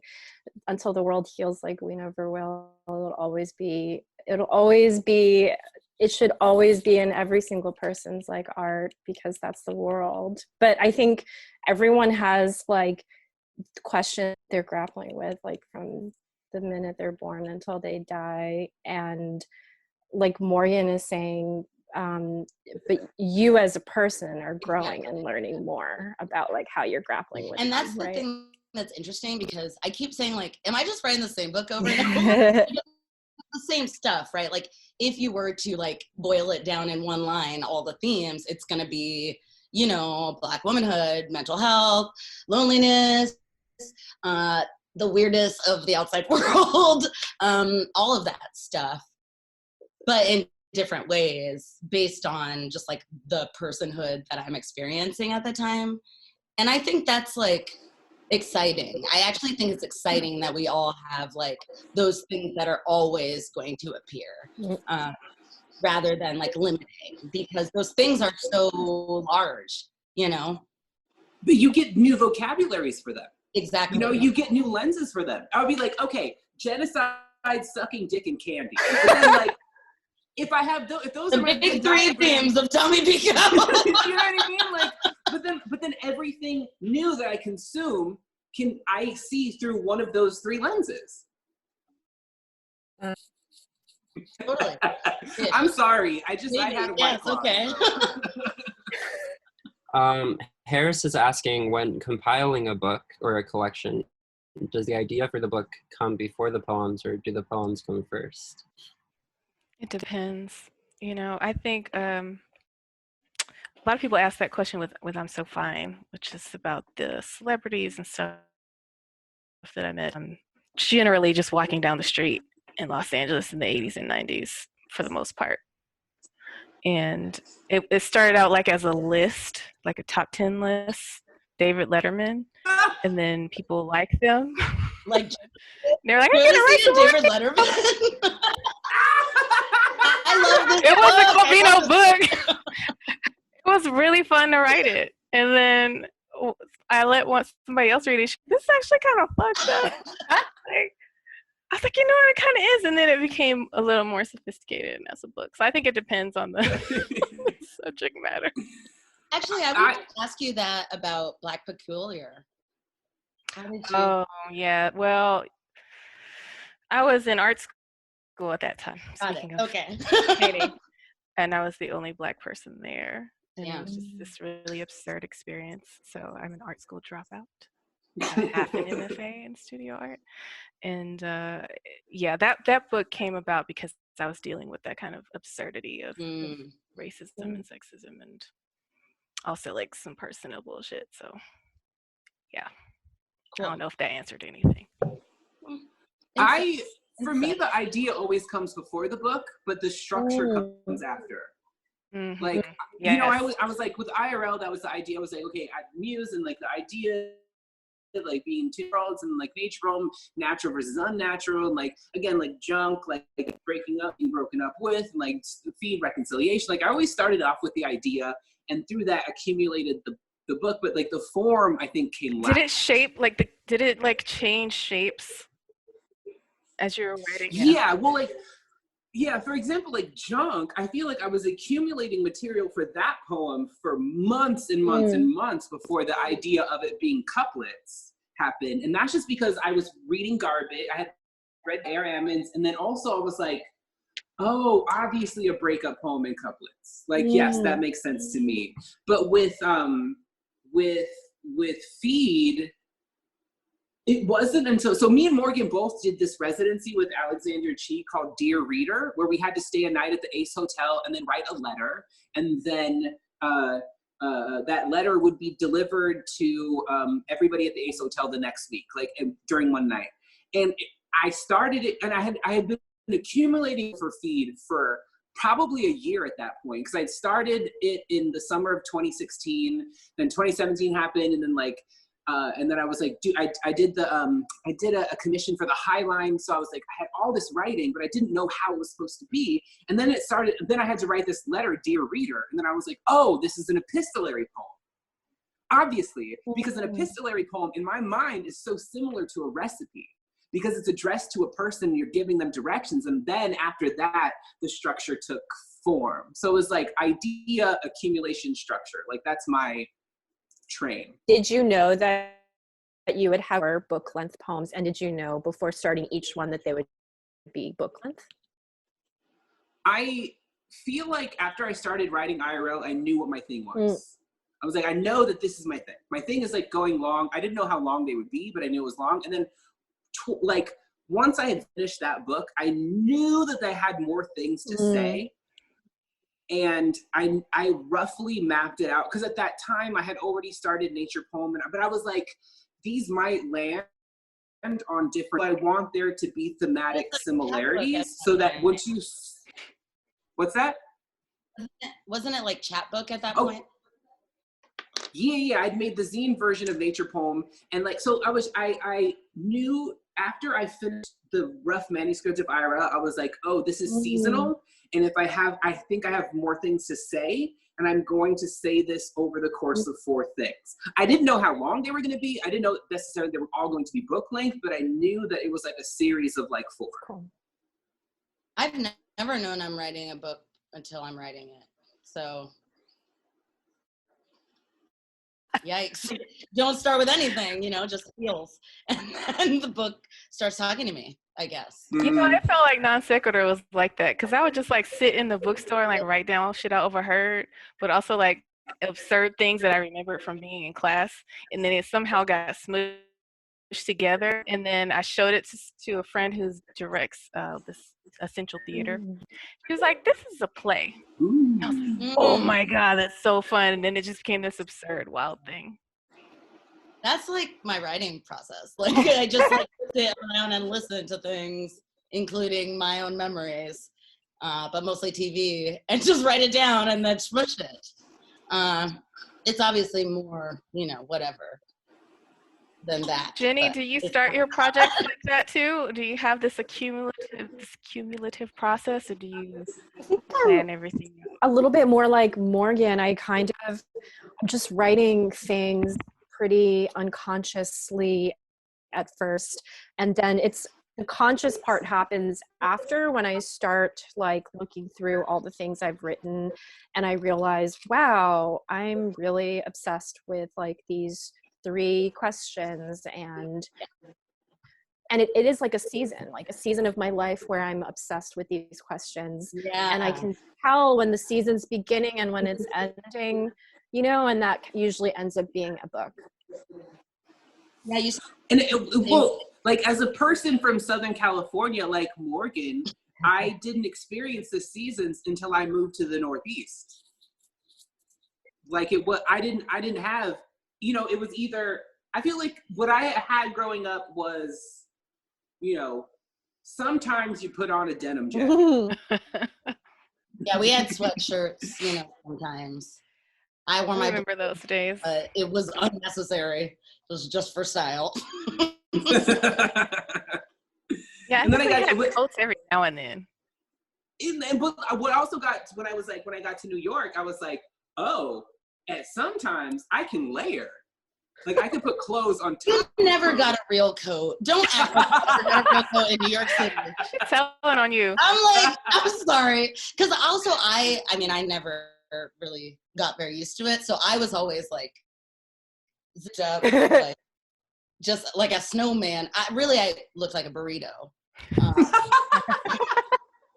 Speaker 4: until the world heals, like we never will. It should always be in every single person's like art, because that's the world. But I think everyone has like questions they're grappling with, like from the minute they're born until they die. And like Morgan is saying, but you as a person are growing and learning more about like how you're grappling with
Speaker 5: and
Speaker 4: them,
Speaker 5: that's the
Speaker 4: right?
Speaker 5: thing that's interesting, because I keep saying, like, am I just writing the same book over and over? The same stuff, right? Like, if you were to like boil it down in one line, all the themes, it's going to be, you know, Black womanhood, mental health, loneliness, the weirdness of the outside world, all of that stuff, but in different ways based on just like the personhood that I'm experiencing at the time. And I think that's like exciting. I actually think it's exciting that we all have like those things that are always going to appear, rather than like limiting, because those things are so large, you know.
Speaker 3: But you get new vocabularies for them.
Speaker 5: Exactly.
Speaker 3: You know, you get new lenses for them. I would be like, okay, genocide, sucking dick, and candy. But then, like, if those
Speaker 5: the
Speaker 3: are my
Speaker 5: big three themes of Tommy Pico.
Speaker 3: You know what I mean? Like, but then everything new that I consume I see through one of those three lenses.
Speaker 5: Totally.
Speaker 3: I'm sorry. I had a white claw.
Speaker 5: Okay.
Speaker 8: Harris is asking, when compiling a book or a collection, does the idea for the book come before the poems, or do the poems come first?
Speaker 6: It depends. You know, I think a lot of people ask that question with I'm So Fine, which is about the celebrities and stuff that I met. Generally just walking down the street in Los Angeles in the 80s and 90s for the most part. And it started out like as a list, like a top 10 list, David Letterman, and then people like them.
Speaker 5: Like,
Speaker 6: they're like, I'm gonna write some
Speaker 5: David Letterman. I love this.
Speaker 6: It was a Gobbo book. It was really fun to write it, and then I let somebody else read it. This is actually kind of fucked up. I was like, you know what, it kind of is, and then it became a little more sophisticated as a book. So I think it depends on the subject matter.
Speaker 5: Actually, I wanted to ask you that about Black Peculiar. How did you?
Speaker 6: Oh yeah, well, I was in art school at that time. Speaking of painting, and I was the only Black person there, and it was just this really absurd experience. So I'm an art school dropout, half an MFA in studio art, and that book came about because I was dealing with that kind of absurdity of racism and sexism, and also like some personal bullshit. So yeah,
Speaker 5: Cool.
Speaker 6: I don't know if that answered anything.
Speaker 3: For me, the idea always comes before the book, but the structure comes after.
Speaker 6: Mm-hmm.
Speaker 3: Like,
Speaker 6: yes.
Speaker 3: you know, I was like, with IRL, that was the idea. I was like, okay, I muse, and like the idea of like being 2 worlds and like nature realm, natural versus unnatural, and like, again, like junk, like breaking up, being broken up with, and like feed reconciliation. Like, I always started off with the idea, and through that accumulated the book, but like the form, I think, came last.
Speaker 6: Did it shape, like, did it like change shapes as you were writing?
Speaker 3: Yeah, well, like, yeah, for example, like Junk, I feel like I was accumulating material for that poem for months and months and months before the idea of it being couplets happened. And that's just because I was reading Garbage. I had read A.R. Emmons, and then also I was like, oh, obviously a breakup poem in couplets. Like, yes, that makes sense to me. But with Feed, it wasn't until, so me and Morgan both did this residency with Alexander Chi called Dear Reader, where we had to stay a night at the Ace Hotel and then write a letter. And then that letter would be delivered to everybody at the Ace Hotel the next week, like during one night. And I started it, and I had been accumulating for Feed for probably a year at that point, because I'd started it in the summer of 2016, then 2017 happened, and then like, and then I was like, dude, I did a commission for the High Line. So I was like, I had all this writing, but I didn't know how it was supposed to be. And then then I had to write this letter, Dear Reader. And then I was like, oh, this is an epistolary poem. Obviously, because an epistolary poem in my mind is so similar to a recipe, because it's addressed to a person, you're giving them directions. And then after that, the structure took form. So it was like idea, accumulation, structure. Like, that's my train.
Speaker 4: Did you know that you would have book length poems, and did you know before starting each one that they would be book length?
Speaker 3: I feel like after I started writing IRL, I knew what my thing was. I was like, I know that this is my thing. My thing is like going long. I didn't know how long they would be, but I knew it was long. And then like once I had finished that book, I knew that I had more things to say. And I roughly mapped it out, because at that time I had already started Nature Poem, but I was like, these might land on different, I want there to be thematic similarities, so that once you, what's that?
Speaker 5: Wasn't it like chapbook at that point?
Speaker 3: Yeah, I'd made the zine version of Nature Poem, and like, so I knew after I finished the rough manuscript of IRL, I was like, oh, this is seasonal. And if I think I have more things to say, and I'm going to say this over the course of 4 things. I didn't know how long they were going to be. I didn't know necessarily they were all going to be book length, but I knew that it was like a series of like 4.
Speaker 4: Cool.
Speaker 5: I've never known I'm writing a book until I'm writing it. So, yikes. Don't start with anything, just feels. And then the book starts talking to me, I guess.
Speaker 6: You know, I felt like Non Sequitur was like that, because I would just like sit in the bookstore and like write down shit I overheard, but also like absurd things that I remembered from being in class, and then it somehow got smushed together, and then I showed it to a friend who directs this Essential Theater. She was like, "This is a play." I was like, "Oh my god, that's so fun!" And then it just became this absurd, wild thing.
Speaker 5: That's like my writing process. Like, I just like sit around and listen to things, including my own memories, but mostly TV, and just write it down and then smush it. It's obviously more, whatever than that.
Speaker 6: Jenny, do you start your projects like that too? Do you have this cumulative process, or do you plan everything out?
Speaker 4: A little bit more like Morgan. I'm just writing things pretty unconsciously at first, and then the conscious part happens after, when I start like looking through all the things I've written, and I realize, wow, I'm really obsessed with like these 3 questions, and it is like a season of my life where I'm obsessed with these questions.
Speaker 5: Yeah.
Speaker 4: And I can tell when the season's beginning and when it's ending, and that usually ends up being a book.
Speaker 5: Yeah,
Speaker 3: and well, like as a person from Southern California, like Morgan, I didn't experience the seasons until I moved to the Northeast. Like I didn't have, you know, it was either, I feel like what I had growing up was, you know, sometimes you put on a denim jacket.
Speaker 5: Yeah, we had sweatshirts, you know, sometimes. I wore
Speaker 6: I
Speaker 5: my
Speaker 6: remember those days.
Speaker 5: it was unnecessary. It was just for style.
Speaker 6: Yeah,
Speaker 3: And then
Speaker 6: I think we had coats every now and then.
Speaker 3: But what I also got when I got to New York, I was like, oh, and sometimes I can layer. Like I can put clothes on top.
Speaker 5: You never got a real coat. Don't act like you never got a real coat in New York City.
Speaker 6: She's telling on you.
Speaker 5: I'm like, I'm sorry. Because also I mean, I never really got very used to it. So I was always like, zipped up, like, just like a snowman. I looked like a burrito.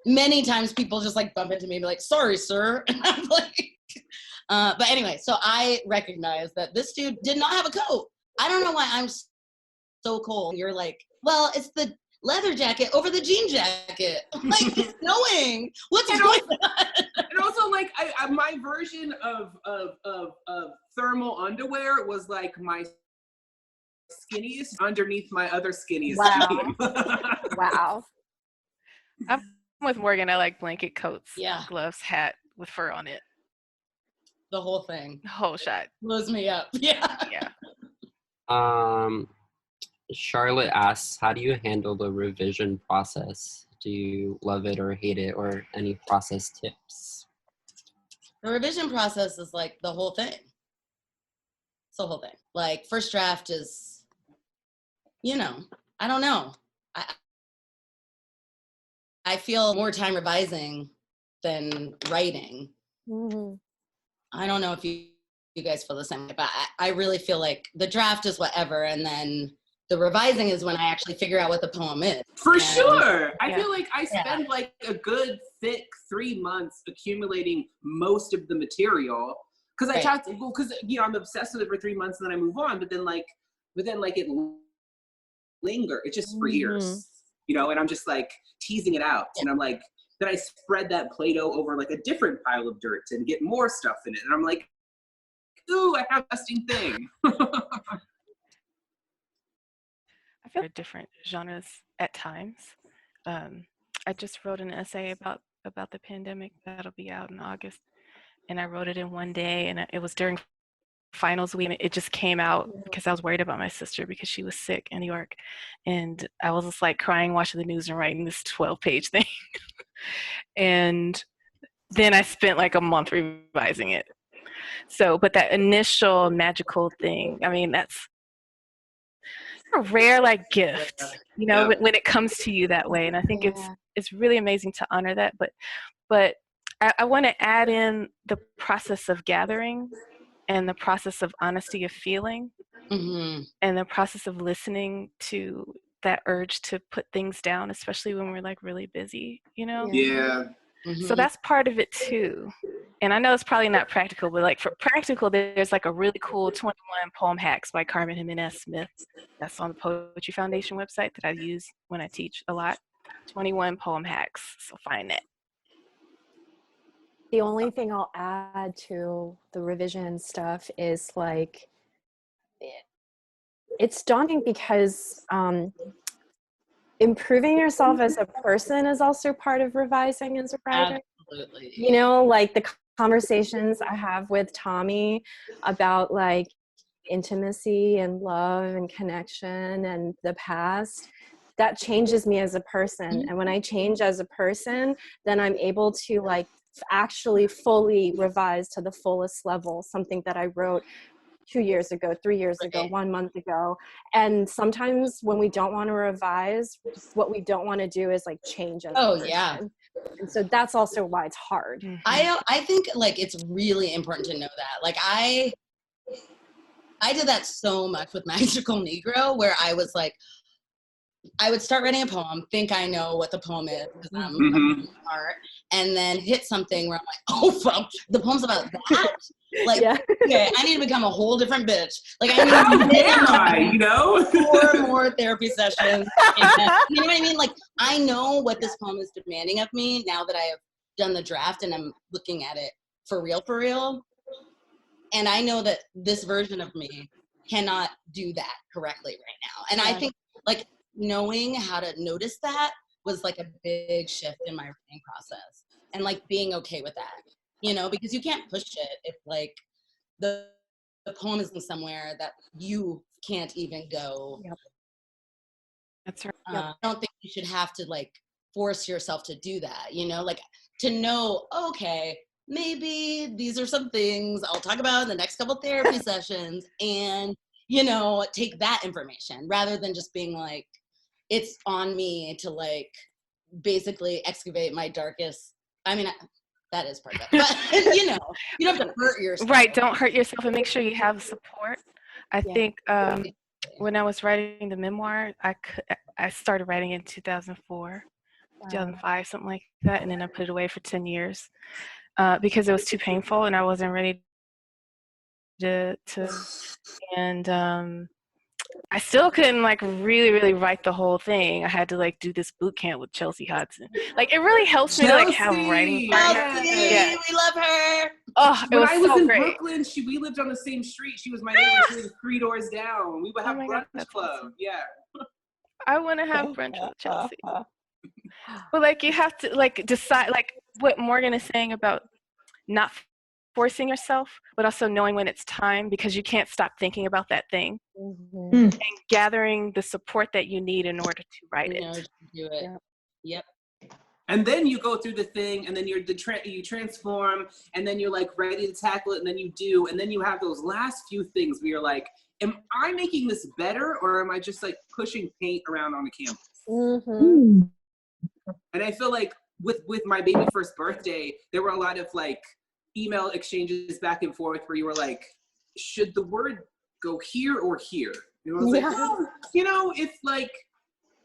Speaker 5: Many times people just like bump into me and be like, sorry, sir. And I'm like, but anyway, so I recognized that this dude did not have a coat. I don't know why I'm so cold. You're like, well, it's the leather jacket over the jean jacket. I'm like, it's snowing. What's going on?
Speaker 3: And also, like, my version of thermal underwear was like my skinniest underneath my other skinniest.
Speaker 4: Wow.
Speaker 3: Wow.
Speaker 6: I'm with Morgan. I like blanket coats,
Speaker 5: Yeah,
Speaker 6: gloves, hat with fur on it.
Speaker 5: the whole thing.
Speaker 6: The whole shot.
Speaker 5: Blows me up. Yeah.
Speaker 6: Yeah.
Speaker 8: Charlotte asks, how do you handle the revision process? Do you love it or hate it, or any process tips?
Speaker 5: The revision process is like the whole thing. It's the whole thing. Like first draft is, you know, I don't know. I feel more time revising than writing.
Speaker 4: Mm-hmm.
Speaker 5: I don't know if you guys feel the same way, but I really feel like the draft is whatever, and then the revising is when I actually figure out what the poem is.
Speaker 3: For sure. I
Speaker 6: Yeah.
Speaker 3: feel like I spend like a good thick 3 months accumulating most of the material. Because you know, I'm obsessed with it for 3 months and then I move on, but then like it linger. It's just for years, you know, and I'm just like teasing it out. And I'm like, then I spread that Play-Doh over like a different pile of dirt and get more stuff in it. And I'm like, ooh, I have a disgusting thing.
Speaker 6: I feel different genres at times. I just wrote an essay about the pandemic that'll be out in August, and I wrote it in one day, and it was during finals week. It just came out because I was worried about my sister because she was sick in New York, and I was just like crying watching the news and writing this 12-page thing. And then I spent like a month revising it. So, but that initial magical thing, I mean, that's a rare like gift, you know, when it comes to you that way. And I think it's really amazing to honor that. But I want to add in the process of gathering and the process of honesty of feeling and the process of listening to that urge to put things down, especially when we're like really busy, you know?
Speaker 3: Yeah.
Speaker 6: So that's part of it too. And I know it's probably not practical, but like for practical, there's like a really cool 21 poem hacks by Carmen Jimenez Smith. That's on the Poetry Foundation website that I use when I teach a lot. 21 poem hacks. So find that.
Speaker 4: The only thing I'll add to the revision stuff is like, it's daunting because improving yourself as a person is also part of revising as a writer.
Speaker 5: Absolutely.
Speaker 4: You know, like the conversations I have with Tommy about like intimacy and love and connection and the past, that changes me as a person. And when I change as a person, then I'm able to like actually fully revise to the fullest level something that I wrote 2 years ago, 3 years ago, 1 month ago. And sometimes when we don't want to revise, what we don't want to do is like change as a person.
Speaker 5: Yeah.
Speaker 4: And so that's also why it's hard.
Speaker 5: I think like it's really important to know that. Like I did that so much with Magical Negro, where I was like, I would start writing a poem, think I know what the poem is because I'm smart, and then hit something where I'm like, oh fuck, the poem's about that? Like, okay, I need to become a whole different bitch. Like, I need
Speaker 3: you know?
Speaker 5: 4 more therapy sessions. You know what I mean? Like, I know what this poem is demanding of me now that I have done the draft and I'm looking at it for real. And I know that this version of me cannot do that correctly right now. And I think like knowing how to notice that was like a big shift in my writing process, and like being okay with that, you know, because you can't push it if like the poem is in somewhere that you can't even go.
Speaker 6: Yep. That's right.
Speaker 5: I don't think you should have to like force yourself to do that, you know, like to know, okay, maybe these are some things I'll talk about in the next couple therapy sessions, and, you know, take that information rather than just being like, it's on me to like basically excavate my darkest, I mean, that is part of it, but you know, you don't have to hurt yourself.
Speaker 6: Right, don't hurt yourself, and make sure you have support. I think when I was writing the memoir, I started writing in 2004, 2005, something like that, and then I put it away for 10 years because it was too painful and I wasn't ready to and I still couldn't like really write the whole thing. I had to like do this boot camp with Chelsea Hudson. Like it really helps me to like have a writing partner.
Speaker 5: Yeah. We love her.
Speaker 6: Oh, it
Speaker 3: when
Speaker 6: was
Speaker 3: I was
Speaker 6: so
Speaker 3: in
Speaker 6: great.
Speaker 3: Brooklyn, we lived on the same street. She was my neighbor. She lived 3 doors down. We would have brunch club. Awesome. Yeah.
Speaker 6: I want to have brunch with Chelsea. But like you have to like decide, like what Morgan is saying about not forcing yourself, but also knowing when it's time, because you can't stop thinking about that thing, and gathering the support that you need in order to write it.
Speaker 5: Do it. Yep.
Speaker 3: And then you go through the thing, and then you transform, and then you're like ready to tackle it, and then you do, and then you have those last few things where you're like, am I making this better, or am I just like pushing paint around on a canvas? And I feel like with my baby first birthday, there were a lot of like email exchanges back and forth where you were like, should the word go here or here? You know, I was like, well, you know, it's like,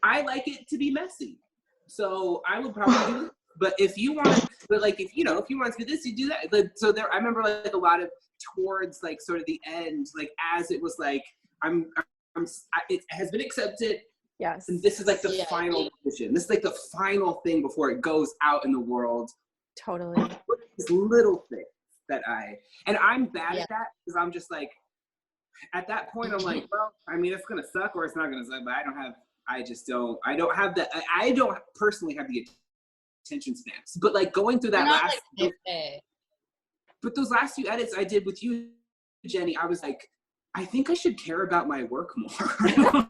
Speaker 3: I like it to be messy. So I would probably do it. But if you want if you want to do this, you do that. But so there, I remember like a lot of towards like sort of the end, like as it was like, it has been accepted.
Speaker 4: Yes.
Speaker 3: And this is like the final decision. This is like the final thing before it goes out in the world.
Speaker 4: Totally.
Speaker 3: These little things that I'm bad at that, because I'm just like, at that point I'm like, well, I mean, it's gonna suck or it's not gonna suck, but I don't personally have the attention spans. But like going through that but those last few edits I did with you, Jenny, I was like, I think I should care about my work more.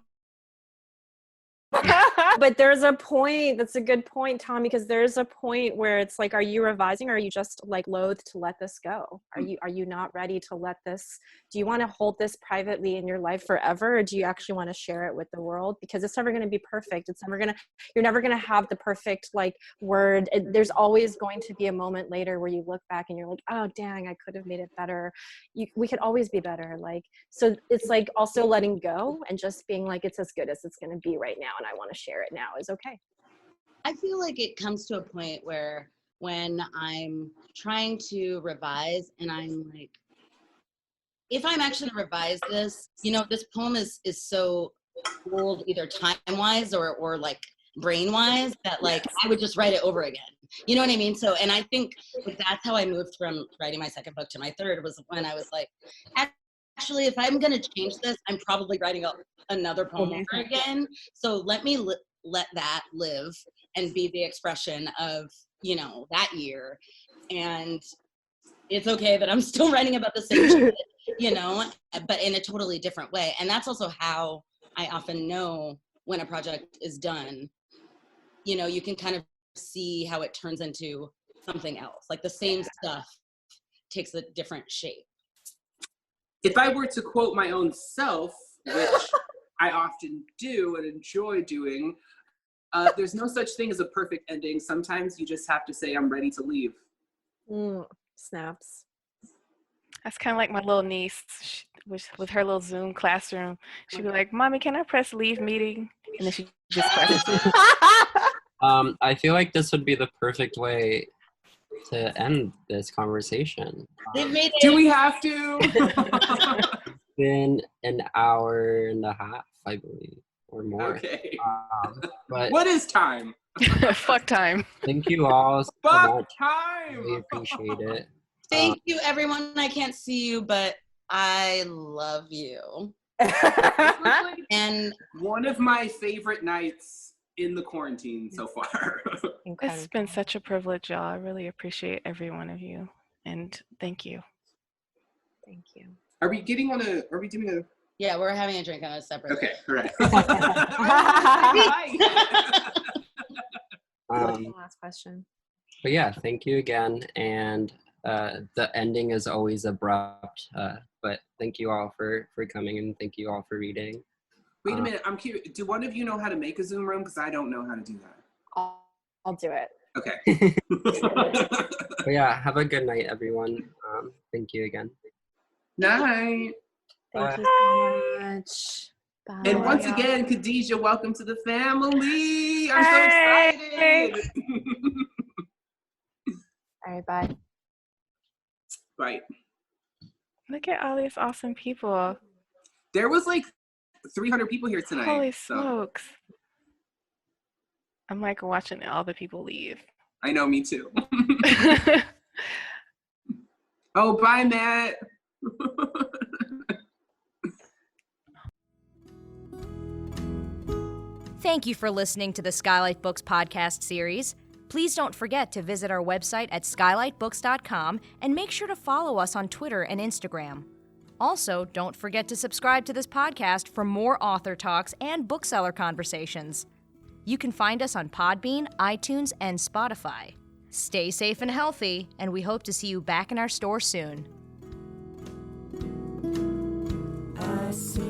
Speaker 4: But there's a point, that's a good point, Tom, because there's a point where it's like, are you revising, or are you just like loath to let this go? Are you not ready to let this, do you want to hold this privately in your life forever, or do you actually want to share it with the world? Because it's never going to be perfect. You're never going to have the perfect like word. There's always going to be a moment later where you look back and you're like, oh dang, I could have made it better. We could always be better. Like, so it's like also letting go and just being like, it's as good as it's going to be right now, and I want to share it now is okay.
Speaker 5: I feel like it comes to a point where when I'm trying to revise and I'm like, if I'm actually gonna revise this, you know, this poem is so old, either time-wise or like brain-wise, that like I would just write it over again. You know what I mean? So, and I think that's how I moved from writing my second book to my third, was when I was like, actually, if I'm gonna change this, I'm probably writing another poem over again. So let me let that live and be the expression of, you know, that year. And it's okay that I'm still writing about the same shit, you know, but in a totally different way. And that's also how I often know when a project is done. You know, you can kind of see how it turns into something else. Like the same stuff takes a different shape.
Speaker 3: If I were to quote my own self, which I often do and enjoy doing, there's no such thing as a perfect ending. Sometimes you just have to say, I'm ready to leave.
Speaker 4: Snaps.
Speaker 6: That's kind of like my little niece with her little Zoom classroom. She'd be like, Mommy, can I press leave meeting? And then she just presses it.
Speaker 8: I feel like this would be the perfect way to end this conversation.
Speaker 3: Do we have to?
Speaker 8: It's been an hour and a half, I believe, or more.
Speaker 3: Okay.
Speaker 8: But
Speaker 3: what is time?
Speaker 6: Fuck time.
Speaker 8: Thank you all so
Speaker 3: Fuck
Speaker 8: much.
Speaker 3: time.
Speaker 8: Really appreciate it.
Speaker 5: Thank you, everyone. I can't see you, but I love you. And
Speaker 3: one of my favorite nights in the quarantine so far.
Speaker 6: It's been such a privilege, y'all. I really appreciate every one of you. And thank you.
Speaker 4: Thank you.
Speaker 3: Are we doing a...
Speaker 5: Yeah, we're having a drink on a separate.
Speaker 3: Okay, right.
Speaker 4: Last question.
Speaker 8: But yeah, thank you again. And the ending is always abrupt, but thank you all for coming, and thank you all for reading.
Speaker 3: Wait a minute, I'm curious. Do one of you know how to make a Zoom room? Because I don't know how to do that.
Speaker 4: I'll do it.
Speaker 3: Okay.
Speaker 8: But yeah, have a good night, everyone. Thank you again.
Speaker 3: Night.
Speaker 4: Thank you so much. Bye.
Speaker 3: And once again, Khadijah, welcome to the family. I'm so excited.
Speaker 4: All right, bye.
Speaker 3: Right.
Speaker 6: Look at all these awesome people.
Speaker 3: There was like 300 people here tonight.
Speaker 6: Holy smokes. I'm like watching all the people leave.
Speaker 3: I know, me too. Oh, bye, Matt.
Speaker 2: Thank you for listening to the Skylight Books podcast series. Please don't forget to visit our website at skylightbooks.com and make sure to follow us on Twitter and Instagram. Also, don't forget to subscribe to this podcast for more author talks and bookseller conversations. You can find us on Podbean, iTunes, and Spotify. Stay safe and healthy, and we hope to see you back in our store soon.
Speaker 9: I see